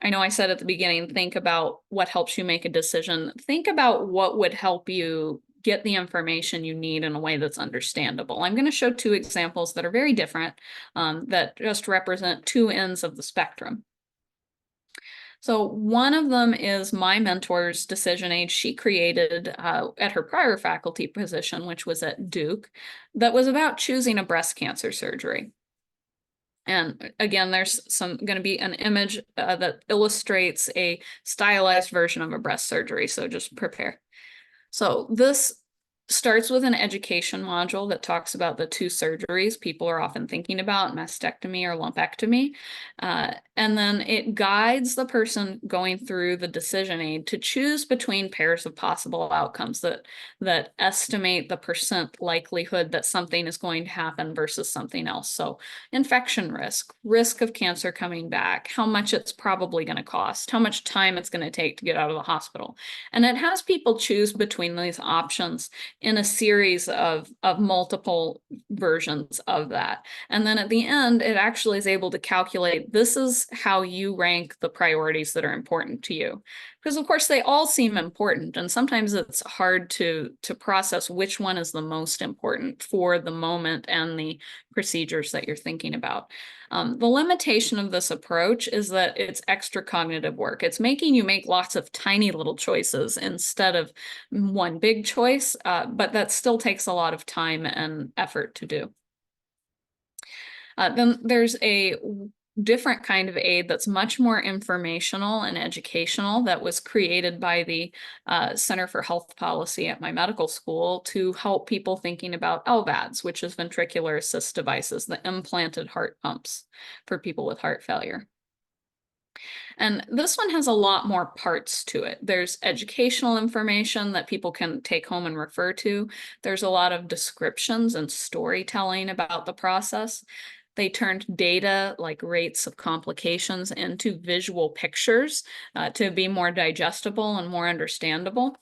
I know I said at the beginning, think about what helps you make a decision. Think about what would help you get the information you need in a way that's understandable. I'm going to show two examples that are very different, that just represent two ends of the spectrum. So one of them is my mentor's decision aid she created at her prior faculty position, which was at Duke, that was about choosing a breast cancer surgery. And again, there's going to be an image that illustrates a stylized version of a breast surgery, so just prepare. So this starts with an education module that talks about the two surgeries people are often thinking about, mastectomy or lumpectomy. And then it guides the person going through the decision aid to choose between pairs of possible outcomes that estimate the percent likelihood that something is going to happen versus something else. So infection risk of cancer coming back, how much it's probably going to cost, how much time it's going to take to get out of the hospital. And it has people choose between these options in a series of multiple versions of that. And then at the end, it actually is able to calculate, this is how you rank the priorities that are important to you. Because of course they all seem important, and sometimes it's hard to process which one is the most important for the moment and the procedures that you're thinking about. The limitation of this approach is that it's extra cognitive work. It's making you make lots of tiny little choices instead of one big choice, but that still takes a lot of time and effort to do. Then there's a different kind of aid that's much more informational and educational that was created by the Center for Health Policy at my medical school to help people thinking about LVADs, which is ventricular assist devices, the implanted heart pumps for people with heart failure. And this one has a lot more parts to it. There's educational information that people can take home and refer to. There's a lot of descriptions and storytelling about the process. They turned data like rates of complications into visual pictures to be more digestible and more understandable.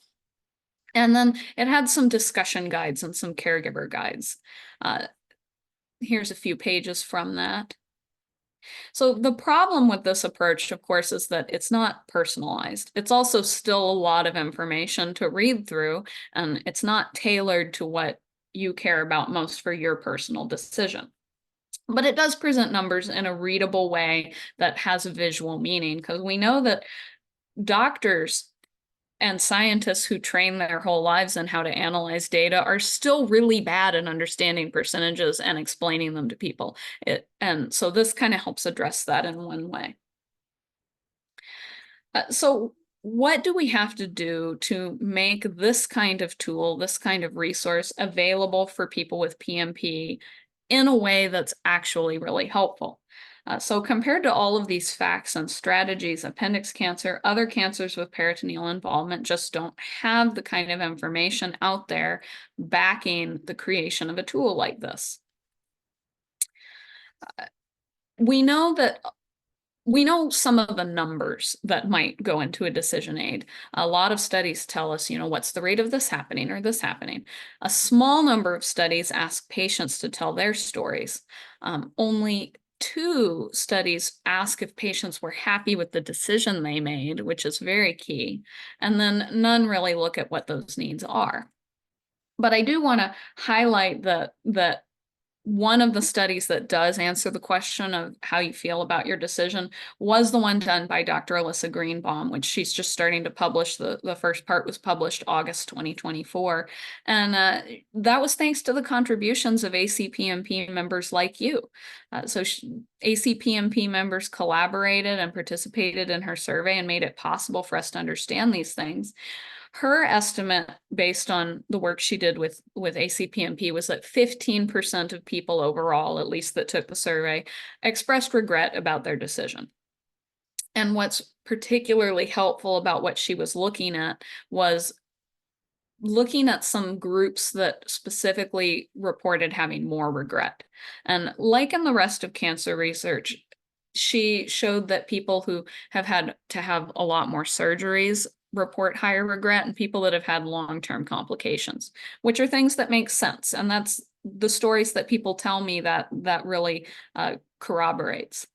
And then it had some discussion guides and some caregiver guides. Here's a few pages from that. So the problem with this approach, of course, is that it's not personalized. It's also still a lot of information to read through, and it's not tailored to what you care about most for your personal decision. But it does present numbers in a readable way that has a visual meaning, because we know that doctors and scientists who train their whole lives in how to analyze data are still really bad at understanding percentages and explaining them to people. And so this kind of helps address that in one way. So what do we have to do to make this kind of tool, this kind of resource available for people with PMP in a way that's actually really helpful? So compared to all of these facts and strategies, appendix cancer, other cancers with peritoneal involvement just don't have the kind of information out there backing the creation of a tool like this. We know some of the numbers that might go into a decision aid. A lot of studies tell us, what's the rate of this happening or this happening. A small number of studies ask patients to tell their stories. Only 2 studies ask if patients were happy with the decision they made, which is very key. And then none really look at what those needs are. But I do want to highlight that one of the studies that does answer the question of how you feel about your decision was the one done by Dr. Alyssa Greenbaum, which she's just starting to publish. The first part was published August 2024. And that was thanks to the contributions of ACPMP members like you. ACPMP members collaborated and participated in her survey and made it possible for us to understand these things. Her estimate, based on the work she did with ACPMP, was that 15% of people overall, at least that took the survey, expressed regret about their decision. And what's particularly helpful about what she was looking at was looking at some groups that specifically reported having more regret. And like in the rest of cancer research, she showed that people who have had to have a lot more surgeries report higher regret, and people that have had long-term complications, which are things that make sense. And that's the stories that people tell me that really corroborates.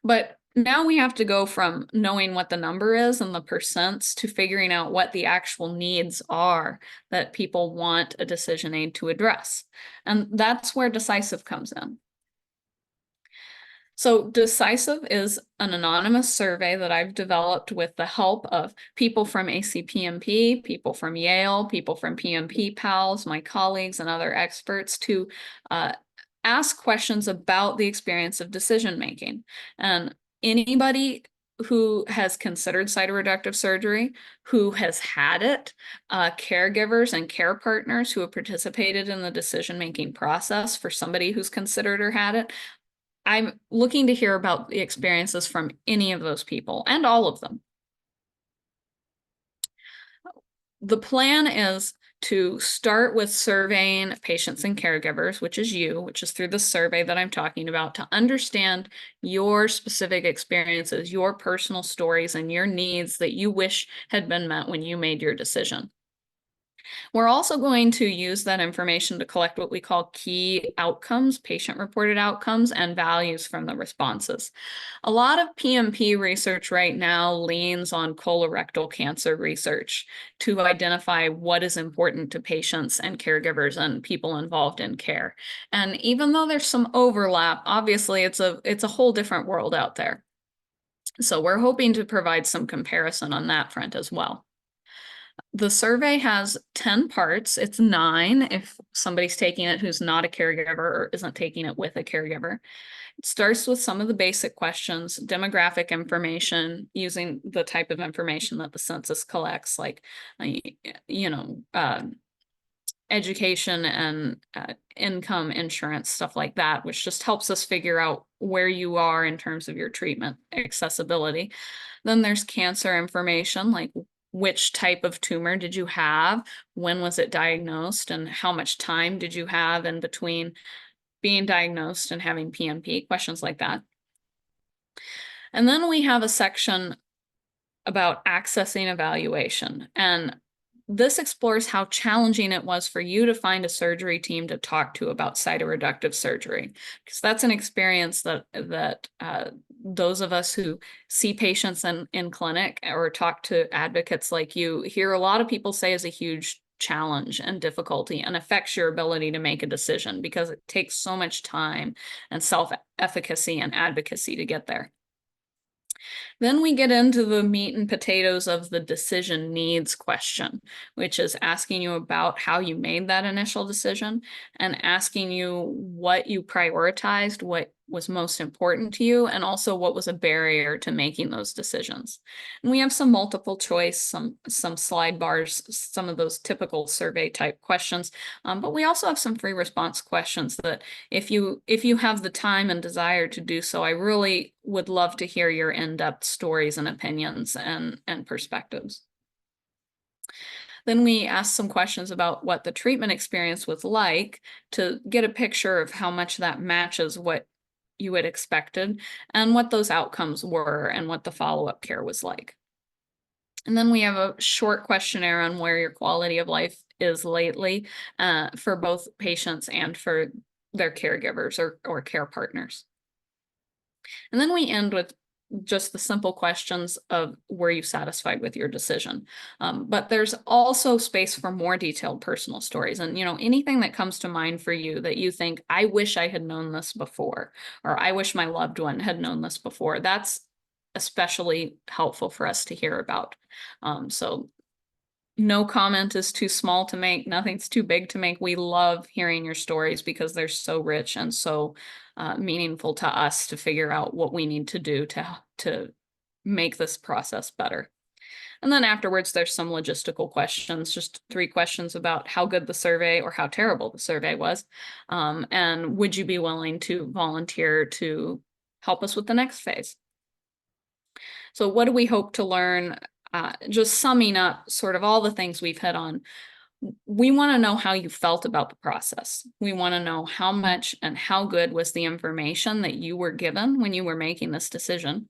But now we have to go from knowing what the number is and the percents to figuring out what the actual needs are that people want a decision aid to address. And that's where Decisive comes in. So Decisive is an anonymous survey that I've developed with the help of people from ACPMP, people from Yale, people from PMP pals, my colleagues and other experts to ask questions about the experience of decision making. And anybody who has considered cytoreductive surgery, who has had it, caregivers and care partners who have participated in the decision-making process for somebody who's considered or had it. I'm looking to hear about the experiences from any of those people, and all of them. The plan is to start with surveying patients and caregivers, which is you, which is through the survey that I'm talking about, to understand your specific experiences, your personal stories, and your needs that you wish had been met when you made your decision. We're also going to use that information to collect what we call key outcomes, patient-reported outcomes, and values from the responses. A lot of PMP research right now leans on colorectal cancer research to identify what is important to patients and caregivers and people involved in care. And even though there's some overlap, obviously it's a whole different world out there. So we're hoping to provide some comparison on that front as well. The survey has 10 parts. It's 9 if somebody's taking it who's not a caregiver or isn't taking it with a caregiver. It starts with some of the basic questions, demographic information, using the type of information that the census collects, like, education and income, insurance, stuff like that, which just helps us figure out where you are in terms of your treatment accessibility. Then there's cancer information, like which type of tumor did you have, when was it diagnosed, and how much time did you have in between being diagnosed and having PMP, questions like that. And then we have a section about accessing evaluation. And this explores how challenging it was for you to find a surgery team to talk to about cytoreductive surgery, because that's an experience that those of us who see patients in clinic or talk to advocates like you hear a lot of people say is a huge challenge and difficulty, and affects your ability to make a decision because it takes so much time and self-efficacy and advocacy to get there. Then we get into the meat and potatoes of the decision needs question, which is asking you about how you made that initial decision and asking you what you prioritized, what was most important to you, and also what was a barrier to making those decisions. And we have some multiple choice, some slide bars, some of those typical survey type questions, but we also have some free response questions that if you have the time and desire to do so, I really would love to hear your in-depth stories and opinions and perspectives. Then we asked some questions about what the treatment experience was like to get a picture of how much that matches what you had expected and what those outcomes were and what the follow-up care was like. And then we have a short questionnaire on where your quality of life is lately for both patients and for their caregivers or care partners. And then we end with just the simple questions of were you satisfied with your decision? But there's also space for more detailed personal stories. And, anything that comes to mind for you that you think, I wish I had known this before, or I wish my loved one had known this before, that's especially helpful for us to hear about. So no comment is too small to make, nothing's too big to make. We love hearing your stories because they're so rich and so meaningful to us to figure out what we need to do to make this process better. And then afterwards, there's some logistical questions, just 3 questions about how good the survey or how terrible the survey was. And would you be willing to volunteer to help us with the next phase? So what do we hope to learn? Just summing up sort of all the things we've hit on. We want to know how you felt about the process. We want to know how much and how good was the information that you were given when you were making this decision.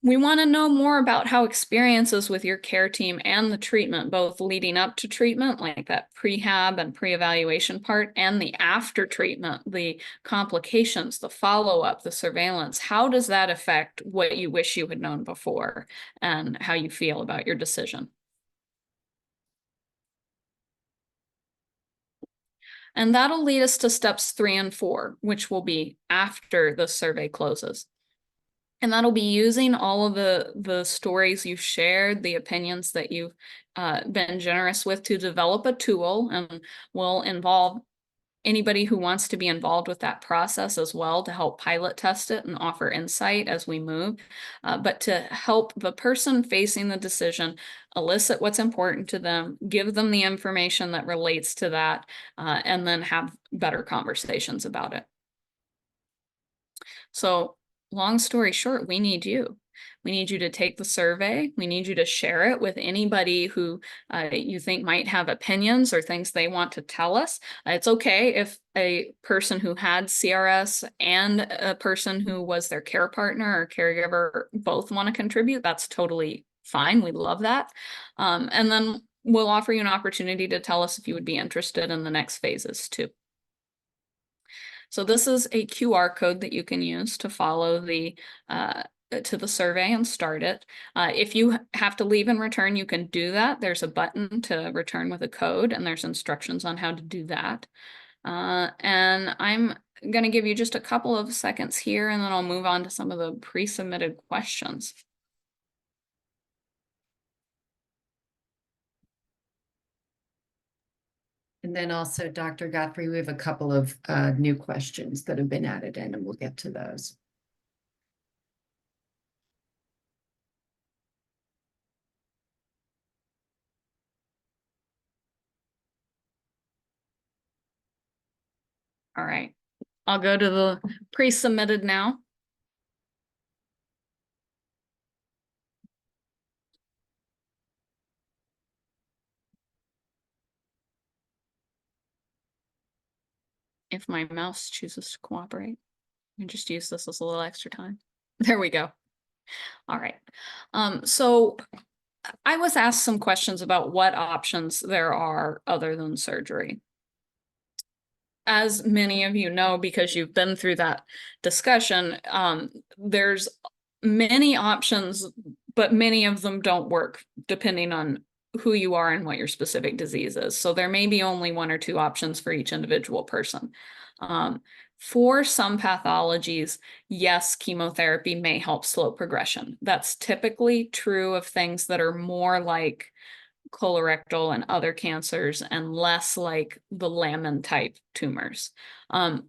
We want to know more about how experiences with your care team and the treatment, both leading up to treatment, like that prehab and pre-evaluation part, and the after treatment, the complications, the follow-up, the surveillance. How does that affect what you wish you had known before and how you feel about your decision? And that'll lead us to steps 3 and 4, which will be after the survey closes. And that'll be using all of the stories you've shared, the opinions that you've been generous with to develop a tool, and will involve anybody who wants to be involved with that process as well to help pilot test it and offer insight as we move, but to help the person facing the decision elicit what's important to them, give them the information that relates to that, and then have better conversations about it. So long story short, we need you. We need you to take the survey. We need you to share it with anybody who you think might have opinions or things they want to tell us. It's okay if a person who had CRS and a person who was their care partner or caregiver both want to contribute. That's totally fine. We love that. And then we'll offer you an opportunity to tell us if you would be interested in the next phases too. So this is a QR code that you can use to follow to the survey and start it. If you have to leave and return, you can do that. There's a button to return with a code, and there's instructions on how to do that. And I'm going to give you just a couple of seconds here, and then I'll move on to some of the pre-submitted questions. And then also, Dr. Godfrey, we have a couple of new questions that have been added in, and we'll get to those. All right, I'll go to the pre-submitted now. If my mouse chooses to cooperate, I just use this as a little extra time. There we go. All right. So I was asked some questions about what options there are other than surgery. As many of you know, because you've been through that discussion, there's many options, but many of them don't work depending on who you are and what your specific disease is. So there may be only 1 or 2 options for each individual person. For some pathologies, yes, chemotherapy may help slow progression. That's typically true of things that are more like colorectal and other cancers and less like the Lammin type tumors.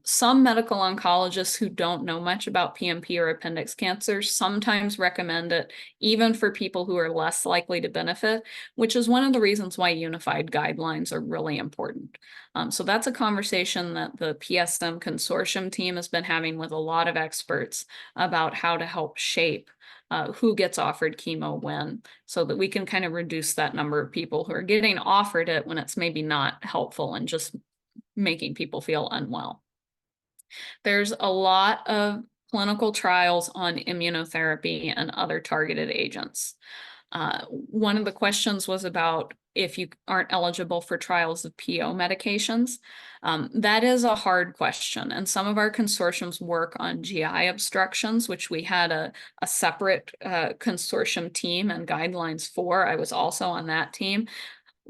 Some medical oncologists who don't know much about PMP or appendix cancer sometimes recommend it even for people who are less likely to benefit, which is one of the reasons why unified guidelines are really important. So that's a conversation that the PSM Consortium team has been having with a lot of experts about how to help shape who gets offered chemo when, so that we can kind of reduce that number of people who are getting offered it when it's maybe not helpful and just making people feel unwell. There's a lot of clinical trials on immunotherapy and other targeted agents. One of the questions was about if you aren't eligible for trials of PO medications. That is a hard question. And some of our consortiums work on GI obstructions, which we had a separate consortium team and guidelines for. I was also on that team.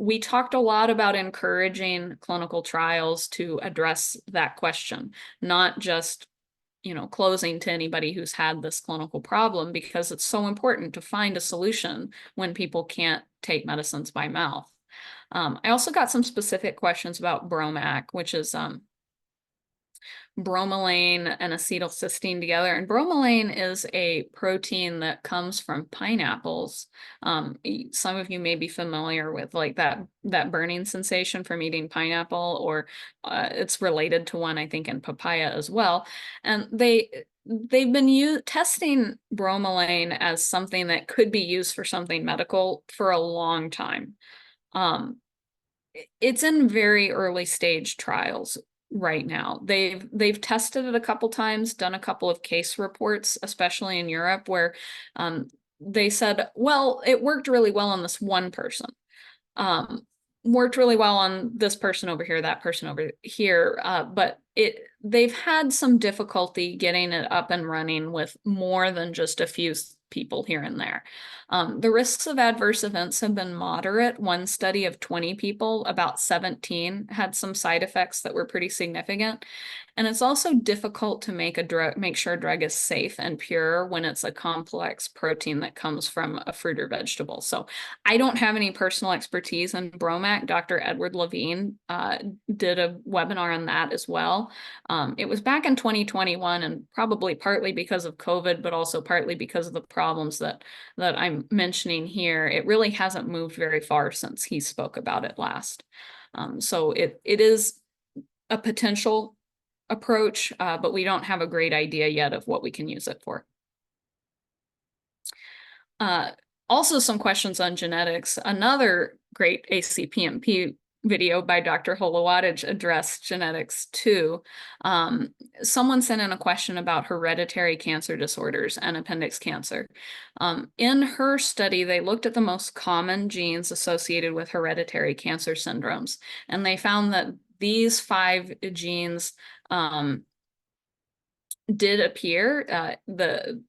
We talked a lot about encouraging clinical trials to address that question, not just closing to anybody who's had this clinical problem, because it's so important to find a solution when people can't take medicines by mouth. I also got some specific questions about Bromac, which is bromelain and acetylcysteine together. And bromelain is a protein that comes from pineapples. Some of you may be familiar with like that burning sensation from eating pineapple, or it's related to one, I think, in papaya as well. And they've been testing bromelain as something that could be used for something medical for a long time. It's in very early stage trials right now. They've tested it a couple times, done a couple of case reports, especially in Europe, where they said, well, it worked really well on this one person. Worked really well on this person over here, that person over here, but they've had some difficulty getting it up and running with more than just a few people here and there. The risks of adverse events have been moderate. One study of 20 people, about 17 had some side effects that were pretty significant. And it's also difficult to make sure a drug is safe and pure when it's a complex protein that comes from a fruit or vegetable. So I don't have any personal expertise in Bromac. Dr. Edward Levine did a webinar on that as well. It was back in 2021, and probably partly because of COVID, but also partly because of the problems that I'm mentioning here. It really hasn't moved very far since he spoke about it last. So it is a potential approach, but we don't have a great idea yet of what we can use it for. Also some questions on genetics. Another great ACPMP video by Dr. Holowattage addressed genetics too. Someone sent in a question about hereditary cancer disorders and appendix cancer. In her study, they looked at the most common genes associated with hereditary cancer syndromes, and they found that these 5 genes did appear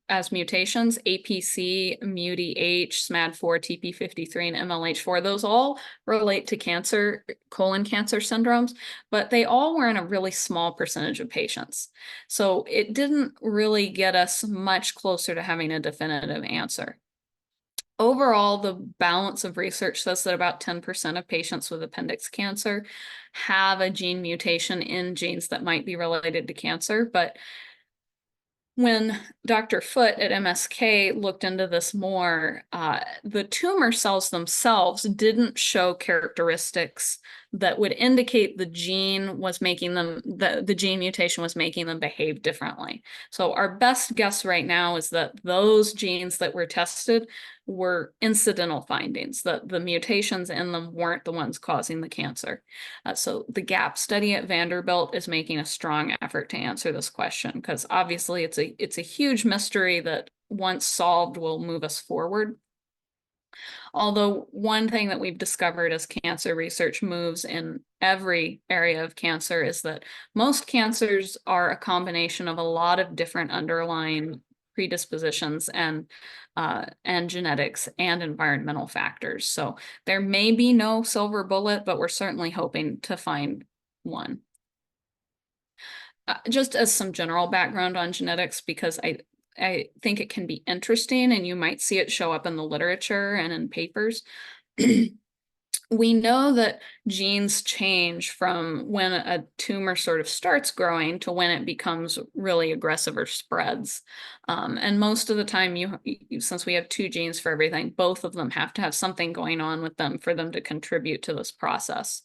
as mutations: APC, MUTH, SMAD4, TP53, and MLH4. Those all relate to cancer, colon cancer syndromes, but they all were in a really small percentage of patients. So it didn't really get us much closer to having a definitive answer. Overall, the balance of research says that about 10% of patients with appendix cancer have a gene mutation in genes that might be related to cancer, but when Dr. Foote at MSK looked into this more, the tumor cells themselves didn't show characteristics that would indicate the gene was making them, the gene mutation was making them behave differently. So our best guess right now is that those genes that were tested were incidental findings, that the mutations in them weren't the ones causing the cancer. So the GAP study at Vanderbilt is making a strong effort to answer this question, because obviously it's a huge mystery that once solved will move us forward. Although one thing that we've discovered as cancer research moves in every area of cancer is that most cancers are a combination of a lot of different underlying predispositions and genetics and environmental factors. So there may be no silver bullet, but we're certainly hoping to find one. Just as some general background on genetics, because I think it can be interesting and you might see it show up in the literature and in papers. We know that genes change from when a tumor sort of starts growing to when it becomes really aggressive or spreads. And most of the time, since we have 2 genes for everything, both of them have to have something going on with them for them to contribute to this process.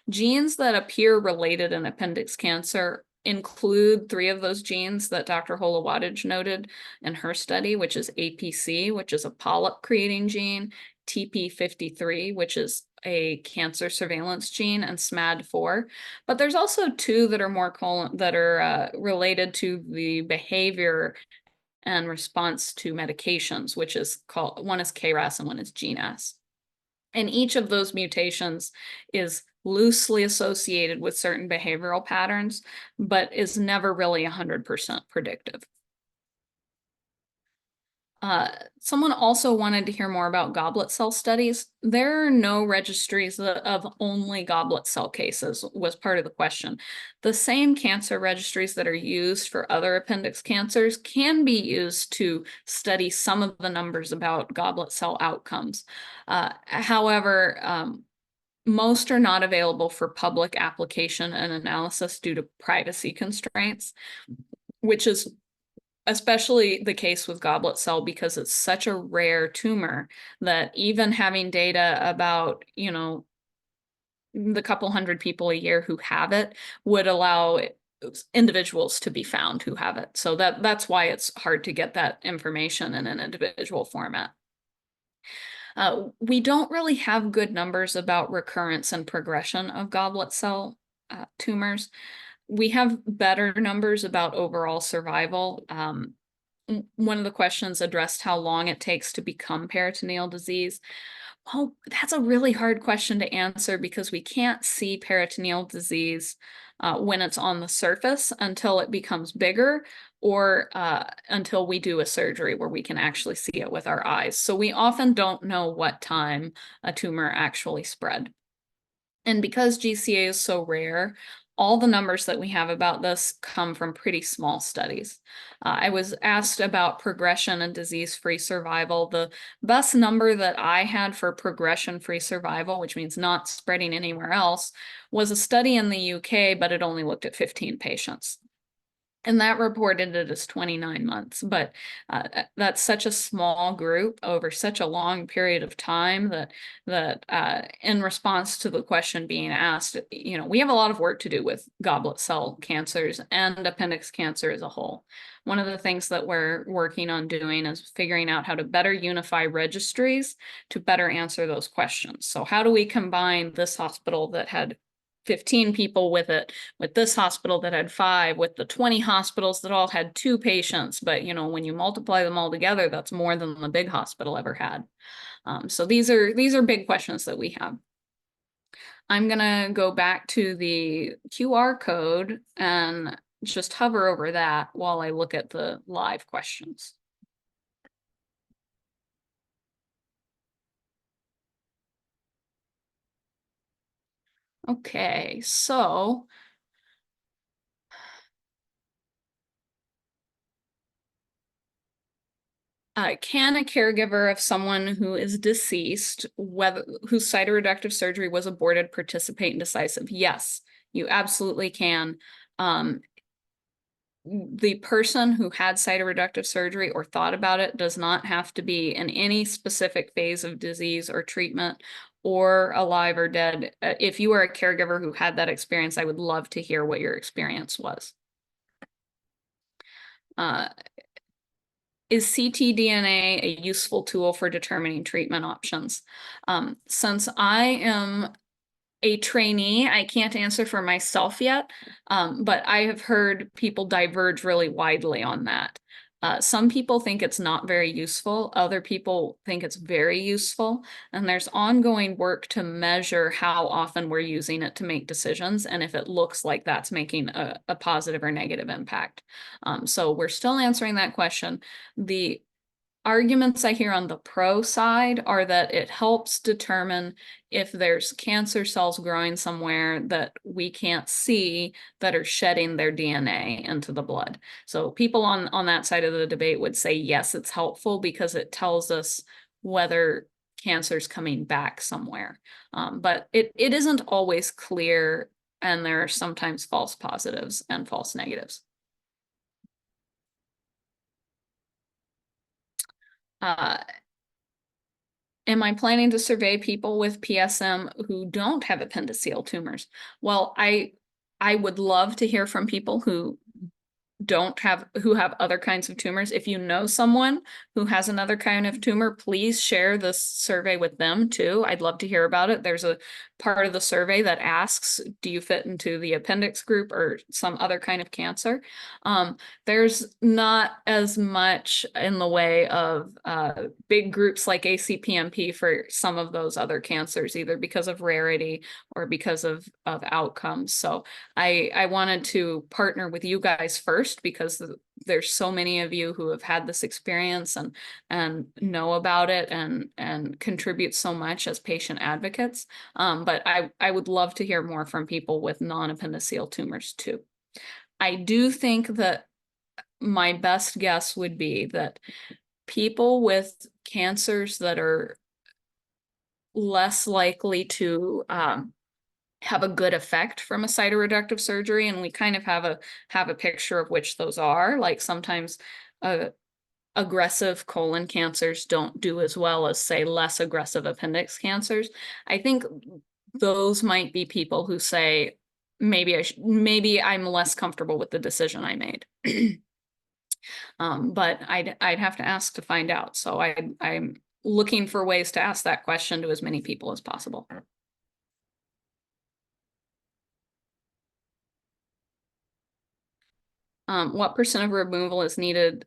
Genes that appear related in appendix cancer include 3 of those genes that Dr. Holowattage noted in her study, which is APC, which is a polyp-creating gene, TP53, which is a cancer surveillance gene, and SMAD4. But there's also 2 that are more related to the behavior and response to medications, which is called, one is KRAS and one is GNAS. And each of those mutations is loosely associated with certain behavioral patterns, but is never really 100% predictive. Someone also wanted to hear more about goblet cell studies. There are no registries of only goblet cell cases, was part of the question. The same cancer registries that are used for other appendix cancers can be used to study some of the numbers about goblet cell outcomes. However, most are not available for public application and analysis due to privacy constraints, which is especially the case with goblet cell because it's such a rare tumor that even having data about, the couple hundred people a year who have it would allow individuals to be found who have it. So that's why it's hard to get that information in an individual format. We don't really have good numbers about recurrence and progression of goblet cell tumors. We have better numbers about overall survival. One of the questions addressed how long it takes to become peritoneal disease. Oh, that's a really hard question to answer because we can't see peritoneal disease when it's on the surface until it becomes bigger or until we do a surgery where we can actually see it with our eyes. So we often don't know what time a tumor actually spread. And because GCA is so rare, all the numbers that we have about this come from pretty small studies. I was asked about progression and disease-free survival. The best number that I had for progression-free survival, which means not spreading anywhere else, was a study in the UK, but it only looked at 15 patients. And that reported it as 29 months, but that's such a small group over such a long period of time that in response to the question being asked, we have a lot of work to do with goblet cell cancers and appendix cancer as a whole. One of the things that we're working on doing is figuring out how to better unify registries to better answer those questions. So how do we combine this hospital that had 15 people with it, with this hospital that had 5, with the 20 hospitals that all had 2 patients. But, when you multiply them all together, that's more than the big hospital ever had. So these are big questions that we have. I'm gonna go back to the QR code and just hover over that while I look at the live questions. Okay, so can a caregiver of someone who is deceased, whose cytoreductive surgery was aborted, participate in Decisive? Yes, you absolutely can. The person who had cytoreductive surgery or thought about it does not have to be in any specific phase of disease or treatment or alive or dead. If you are a caregiver who had that experience, I would love to hear what your experience was. Is ctDNA a useful tool for determining treatment options? Since I am a trainee, I can't answer for myself yet, but I have heard people diverge really widely on that. Some people think it's not very useful. Other people think it's very useful. And there's ongoing work to measure how often we're using it to make decisions and if it looks like that's making a positive or negative impact. So we're still answering that question. The arguments I hear on the pro side are that it helps determine if there's cancer cells growing somewhere that we can't see that are shedding their DNA into the blood. So people on that side of the debate would say, yes, it's helpful because it tells us whether cancer's coming back somewhere. But it isn't always clear, and there are sometimes false positives and false negatives. Am I planning to survey people with PSM who don't have appendiceal tumors? Well, I would love to hear from people who have other kinds of tumors. If you know someone who has another kind of tumor, please share this survey with them too. I'd love to hear about it. There's a part of the survey that asks, do you fit into the appendix group or some other kind of cancer? There's not as much in the way of big groups like ACPMP for some of those other cancers, either because of rarity or because of outcomes. So I wanted to partner with you guys first because there's so many of you who have had this experience and know about it and contribute so much as patient advocates. But I would love to hear more from people with non-appendiceal tumors too. I do think that my best guess would be that people with cancers that are less likely to have a good effect from a cytoreductive surgery, and we kind of have a picture of which those are. Like sometimes aggressive colon cancers don't do as well as, say, less aggressive appendix cancers. I think those might be people who say, maybe I'm less comfortable with the decision I made. But I'd have to ask to find out. So I'm looking for ways to ask that question to as many people as possible. What percent of removal is needed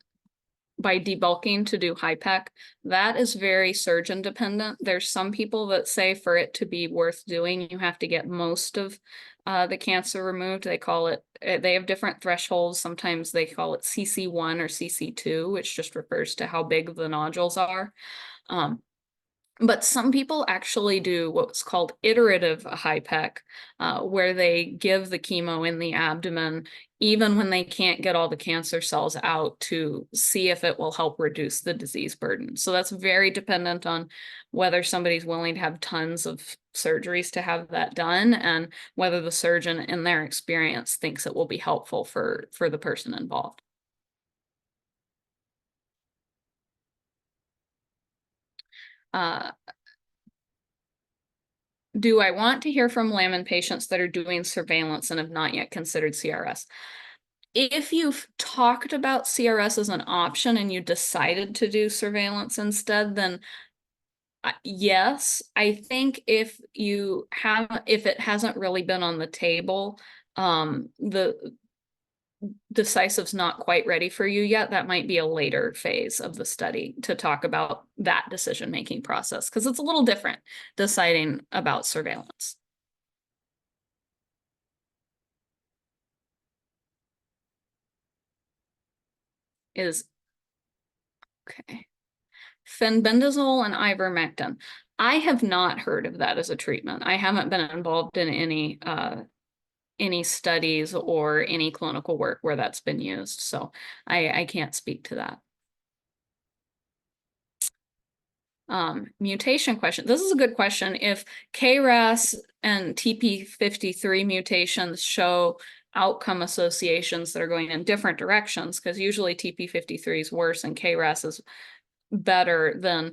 by debulking to do HIPEC? That is very surgeon dependent. There's some people that say for it to be worth doing, you have to get most of the cancer removed. They call it, they have different thresholds. Sometimes they call it CC1 or CC2, which just refers to how big the nodules are. But some people actually do what's called iterative HIPEC, where they give the chemo in the abdomen, even when they can't get all the cancer cells out, to see if it will help reduce the disease burden. So that's very dependent on whether somebody's willing to have tons of surgeries to have that done, and whether the surgeon, in their experience, thinks it will be helpful for the person involved. Do I want to hear from layman patients that are doing surveillance and have not yet considered CRS? If you've talked about CRS as an option and you decided to do surveillance instead, then yes. I think if it hasn't really been on the table, the Decisive's not quite ready for you yet, that might be a later phase of the study to talk about that decision-making process, because it's a little different deciding about surveillance. Okay. Fenbendazole and ivermectin. I have not heard of that as a treatment. I haven't been involved in any studies or any clinical work where that's been used, so I can't speak to that. Mutation question. This is a good question. If KRAS and TP53 mutations show outcome associations that are going in different directions, because usually TP53 is worse and KRAS is better, then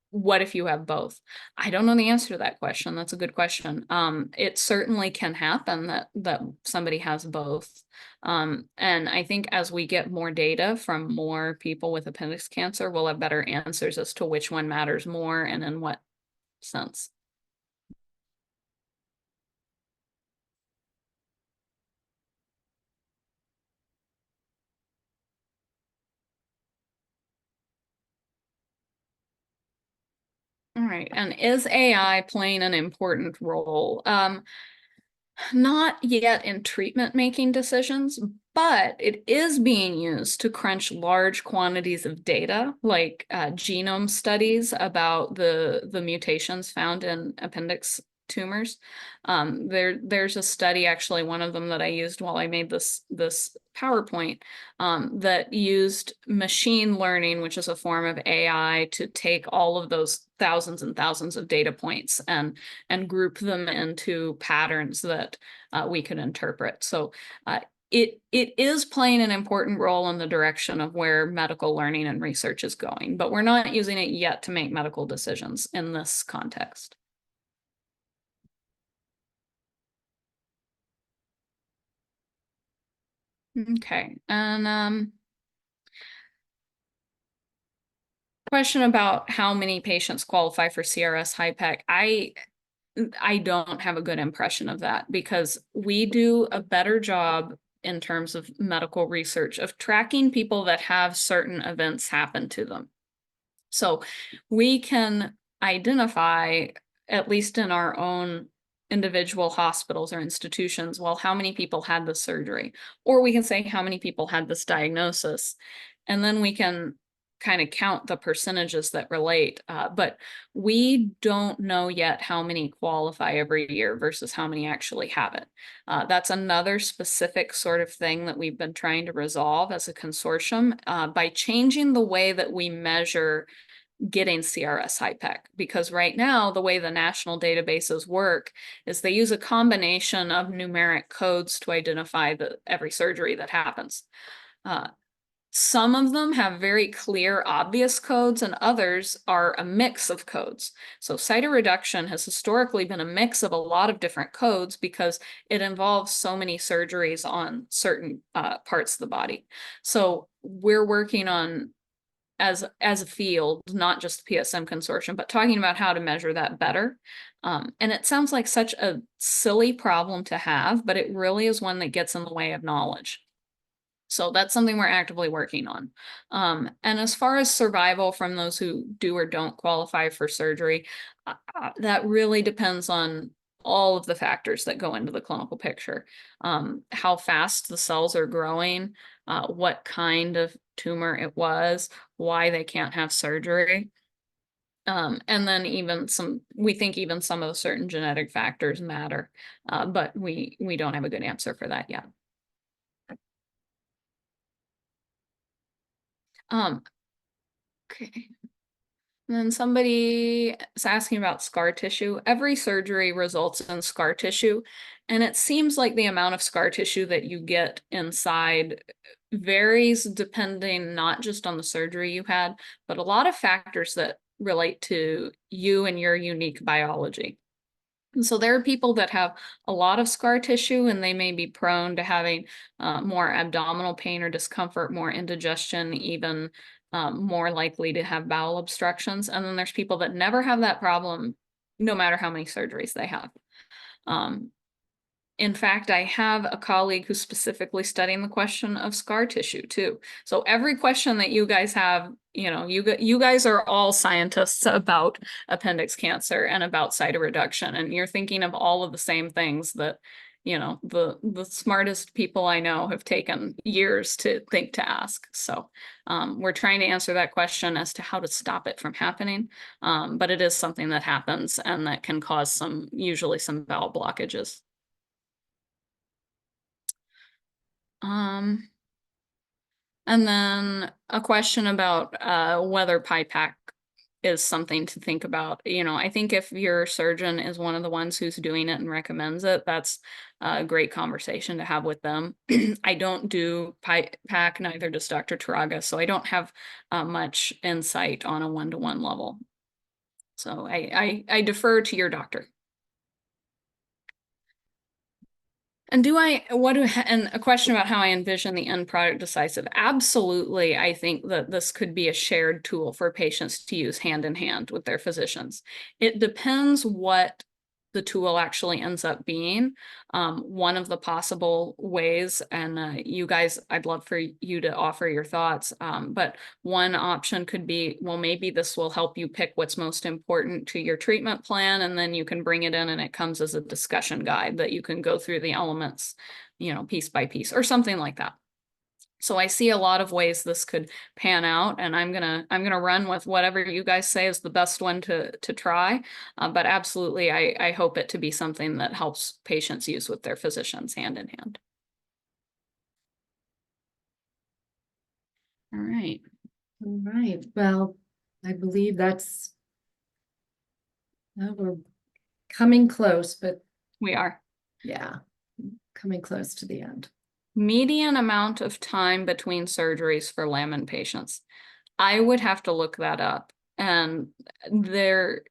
what if you have both? I don't know the answer to that question. That's a good question. It certainly can happen that somebody has both. And I think as we get more data from more people with appendix cancer, we'll have better answers as to which one matters more and in what sense. All right, and is AI playing an important role? Not yet in treatment making decisions, but it is being used to crunch large quantities of data, like genome studies about the mutations found in appendix tumors. There's a study, actually, one of them that I used while I made this PowerPoint, that used machine learning, which is a form of AI, to take all of those thousands and thousands of data points and group them into patterns that we could interpret. So it is playing an important role in the direction of where medical learning and research is going, but we're not using it yet to make medical decisions in this context. Okay, and question about how many patients qualify for CRS HIPEC. I don't have a good impression of that, because we do a better job in terms of medical research of tracking people that have certain events happen to them. So we can identify, at least in our own individual hospitals or institutions, well, how many people had the surgery, or we can say how many people had this diagnosis, and then we can kind of count the percentages that relate, but we don't know yet how many qualify every year versus how many actually have it. That's another specific sort of thing that we've been trying to resolve as a consortium by changing the way that we measure getting CRS HIPEC, because right now the way the national databases work is they use a combination of numeric codes to identify every surgery that happens. Some of them have very clear, obvious codes, and others are a mix of codes. So cytoreduction has historically been a mix of a lot of different codes because it involves so many surgeries on certain parts of the body. So we're working on, as a field, not just the PSM Consortium, but talking about how to measure that better. And it sounds like such a silly problem to have, but it really is one that gets in the way of knowledge. So that's something we're actively working on. And as far as survival from those who do or don't qualify for surgery, that really depends on all of the factors that go into the clinical picture. How fast the cells are growing, what kind of tumor it was, why they can't have surgery. And then we think even some of the certain genetic factors matter, but we don't have a good answer for that yet. Okay. And then somebody is asking about scar tissue. Every surgery results in scar tissue, and it seems like the amount of scar tissue that you get inside varies depending not just on the surgery you had, but a lot of factors that relate to you and your unique biology. And so there are people that have a lot of scar tissue and they may be prone to having more abdominal pain or discomfort, more indigestion, even more likely to have bowel obstructions. And then there's people that never have that problem, no matter how many surgeries they have. In fact, I have a colleague who's specifically studying the question of scar tissue too. So every question that you guys have, you guys are all scientists about appendix cancer and about cytoreduction, and you're thinking of all of the same things that, the smartest people I know have taken years to think to ask. So we're trying to answer that question as to how to stop it from happening. But it is something that happens and that can cause usually some bowel blockages. And then a question about whether PIPAC is something to think about. I think if your surgeon is one of the ones who's doing it and recommends it, that's a great conversation to have with them. I don't do PIPAC, neither does Dr. Taraga, so I don't have much insight on a one-to-one level. So I defer to your doctor. And and a question about how I envision the end product Decisive. Absolutely, I think that this could be a shared tool for patients to use hand in hand with their physicians. It depends what the tool actually ends up being. One of the possible ways, and you guys, I'd love for you to offer your thoughts, but one option could be, well, maybe this will help you pick what's most important to your treatment plan, and then you can bring it in and it comes as a discussion guide that you can go through the elements, piece by piece or something like that. So I see a lot of ways this could pan out, and I'm gonna run with whatever you guys say is the best one to try. But absolutely, I hope it to be something that helps patients use with their physicians hand in hand. All right. All right. Well, I believe we're coming close, but We are. yeah, coming close to the end. Median amount of time between surgeries for Lammin patients. I would have to look that up. And there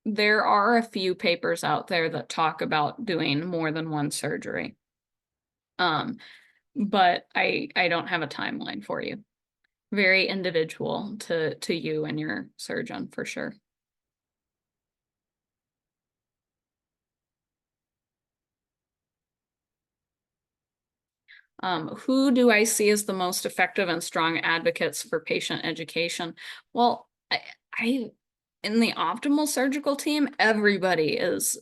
are a few papers out there that talk about doing more than one surgery. But I don't have a timeline for you. Very individual to you and your surgeon for sure. Who do I see as the most effective and strong advocates for patient education? Well, I in the optimal surgical team, everybody is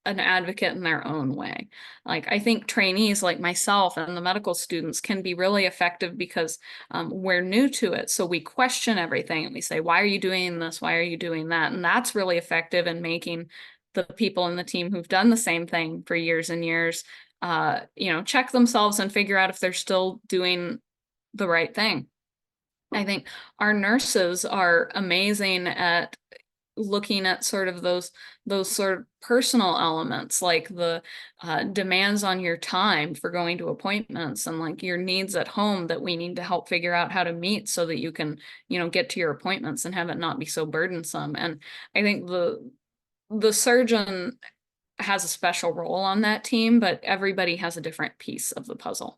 an advocate in their own way. Like, I think trainees like myself and the medical students can be really effective because we're new to it. So we question everything and we say, why are you doing this? Why are you doing that? And that's really effective in making the people in the team who've done the same thing for years and years check themselves and figure out if they're still doing the right thing. I think our nurses are amazing at looking at sort of those sort of personal elements, like the demands on your time for going to appointments and like your needs at home that we need to help figure out how to meet so that you can, you know, get to your appointments and have it not be so burdensome. And I think the surgeon has a special role on that team, but everybody has a different piece of the puzzle.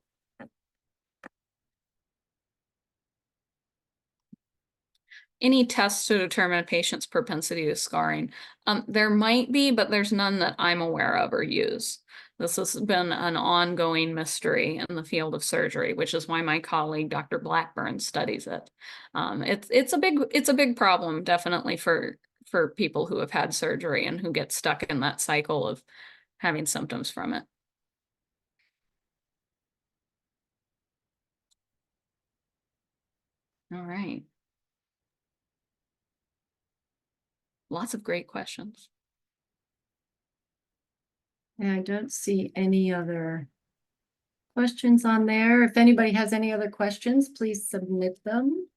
Any tests to determine a patient's propensity to scarring? There might be, but there's none that I'm aware of or use. This has been an ongoing mystery in the field of surgery, which is why my colleague, Dr. Blackburn, studies it. It's a big problem, definitely for people who have had surgery and who get stuck in that cycle of having symptoms from it. All right. Lots of great questions. And I don't see any other questions on there. If anybody has any other questions, please submit them.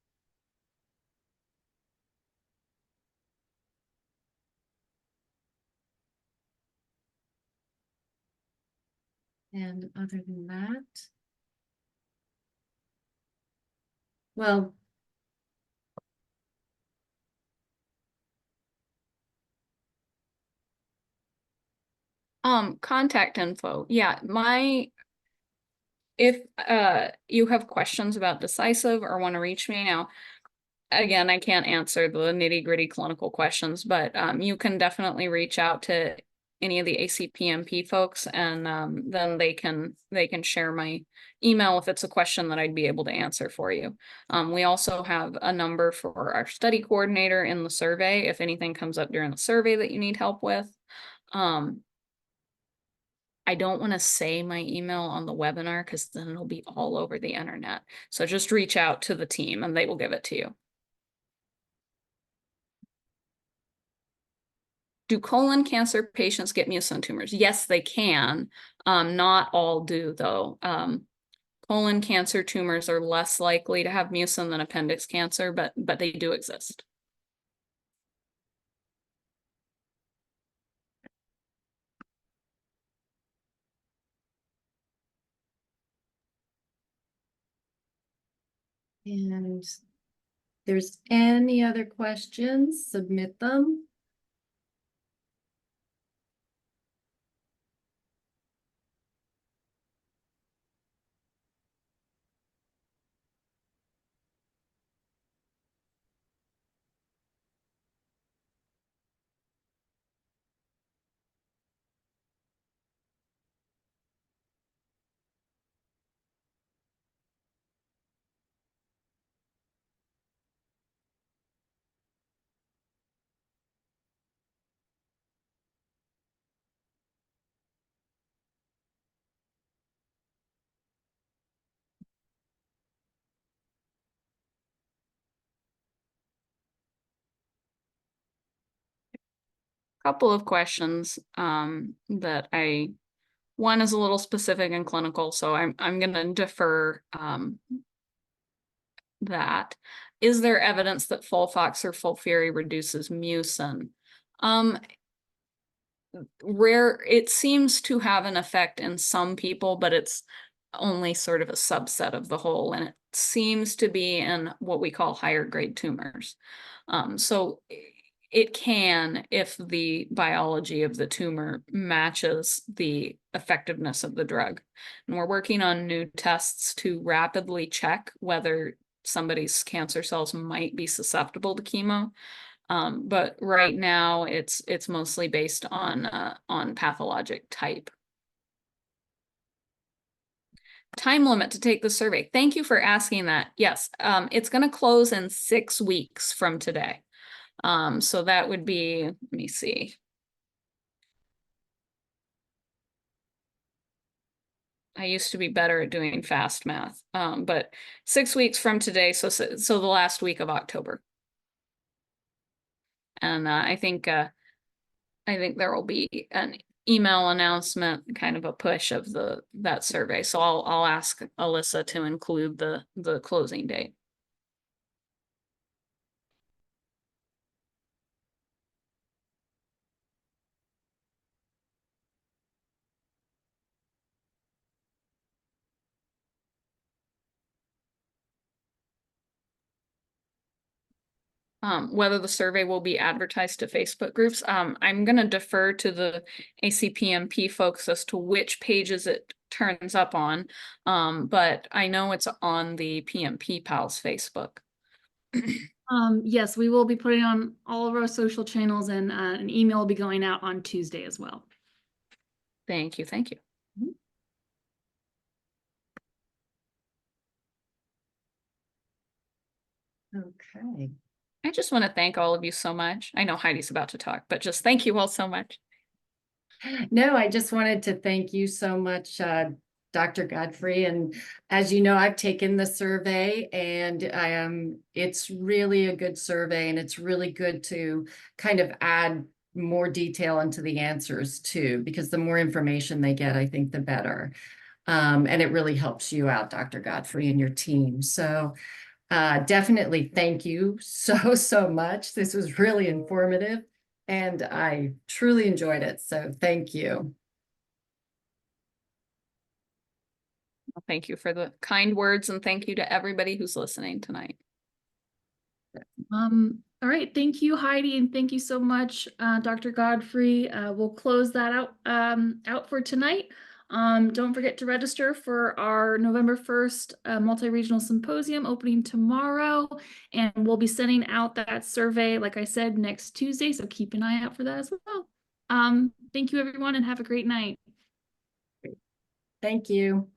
And other than that, well, Contact info. Yeah, if you have questions about Decisive or want to reach me now, again, I can't answer the nitty-gritty clinical questions, but you can definitely reach out to any of the ACPMP folks, and then they can share my email if it's a question that I'd be able to answer for you. We also have a number for our study coordinator in the survey if anything comes up during the survey that you need help with. I don't want to say my email on the webinar because then it'll be all over the internet. So just reach out to the team and they will give it to you. Do colon cancer patients get mucin tumors? Yes, they can. Not all do though. Colon cancer tumors are less likely to have mucin than appendix cancer, but they do exist. and if there's any other questions, submit them. Couple of questions that one is a little specific and clinical, so I'm going to defer that. Is there evidence that Folfox or Folfiri reduces mucin? Rare, it seems to have an effect in some people, but it's only sort of a subset of the whole, and it seems to be in what we call higher grade tumors. So it can, if the biology of the tumor matches the effectiveness of the drug. And we're working on new tests to rapidly check whether somebody's cancer cells might be susceptible to chemo. But right now it's mostly based on pathologic type. Time limit to take the survey. Thank you for asking that. Yes, it's going to close in 6 weeks from today. So that would be, let me see. I used to be better at doing fast math, but 6 weeks from today, so the last week of October. And I think there will be an email announcement, kind of a push of that survey. So I'll ask Alyssa to include the closing date. Whether the survey will be advertised to Facebook groups. I'm going to defer to the ACPMP folks as to which pages it turns up on, but I know it's on the PMP Pals Facebook. Yes, we will be putting on all of our social channels, and an email will be going out on Tuesday as well. Thank you. Thank you. Okay. I just want to thank all of you so much. I know Heidi's about to talk, but just thank you all so much. No, I just wanted to thank you so much, Dr. Godfrey. And as you know, I've taken the survey, and it's really a good survey, and it's really good to kind of add more detail into the answers too, because the more information they get, I think the better. And it really helps you out, Dr. Godfrey, and your team. So definitely thank you so much. This was really informative, and I truly enjoyed it. So thank you. Well, thank you for the kind words, and thank you to everybody who's listening tonight. All right, thank you, Heidi, and thank you so much, Dr. Godfrey. We'll close that out for tonight. Don't forget to register for our November 1st multi-regional symposium opening tomorrow, and we'll be sending out that survey, like I said, next Tuesday, so keep an eye out for that as well. Thank you, everyone, and have a great night. Thank you.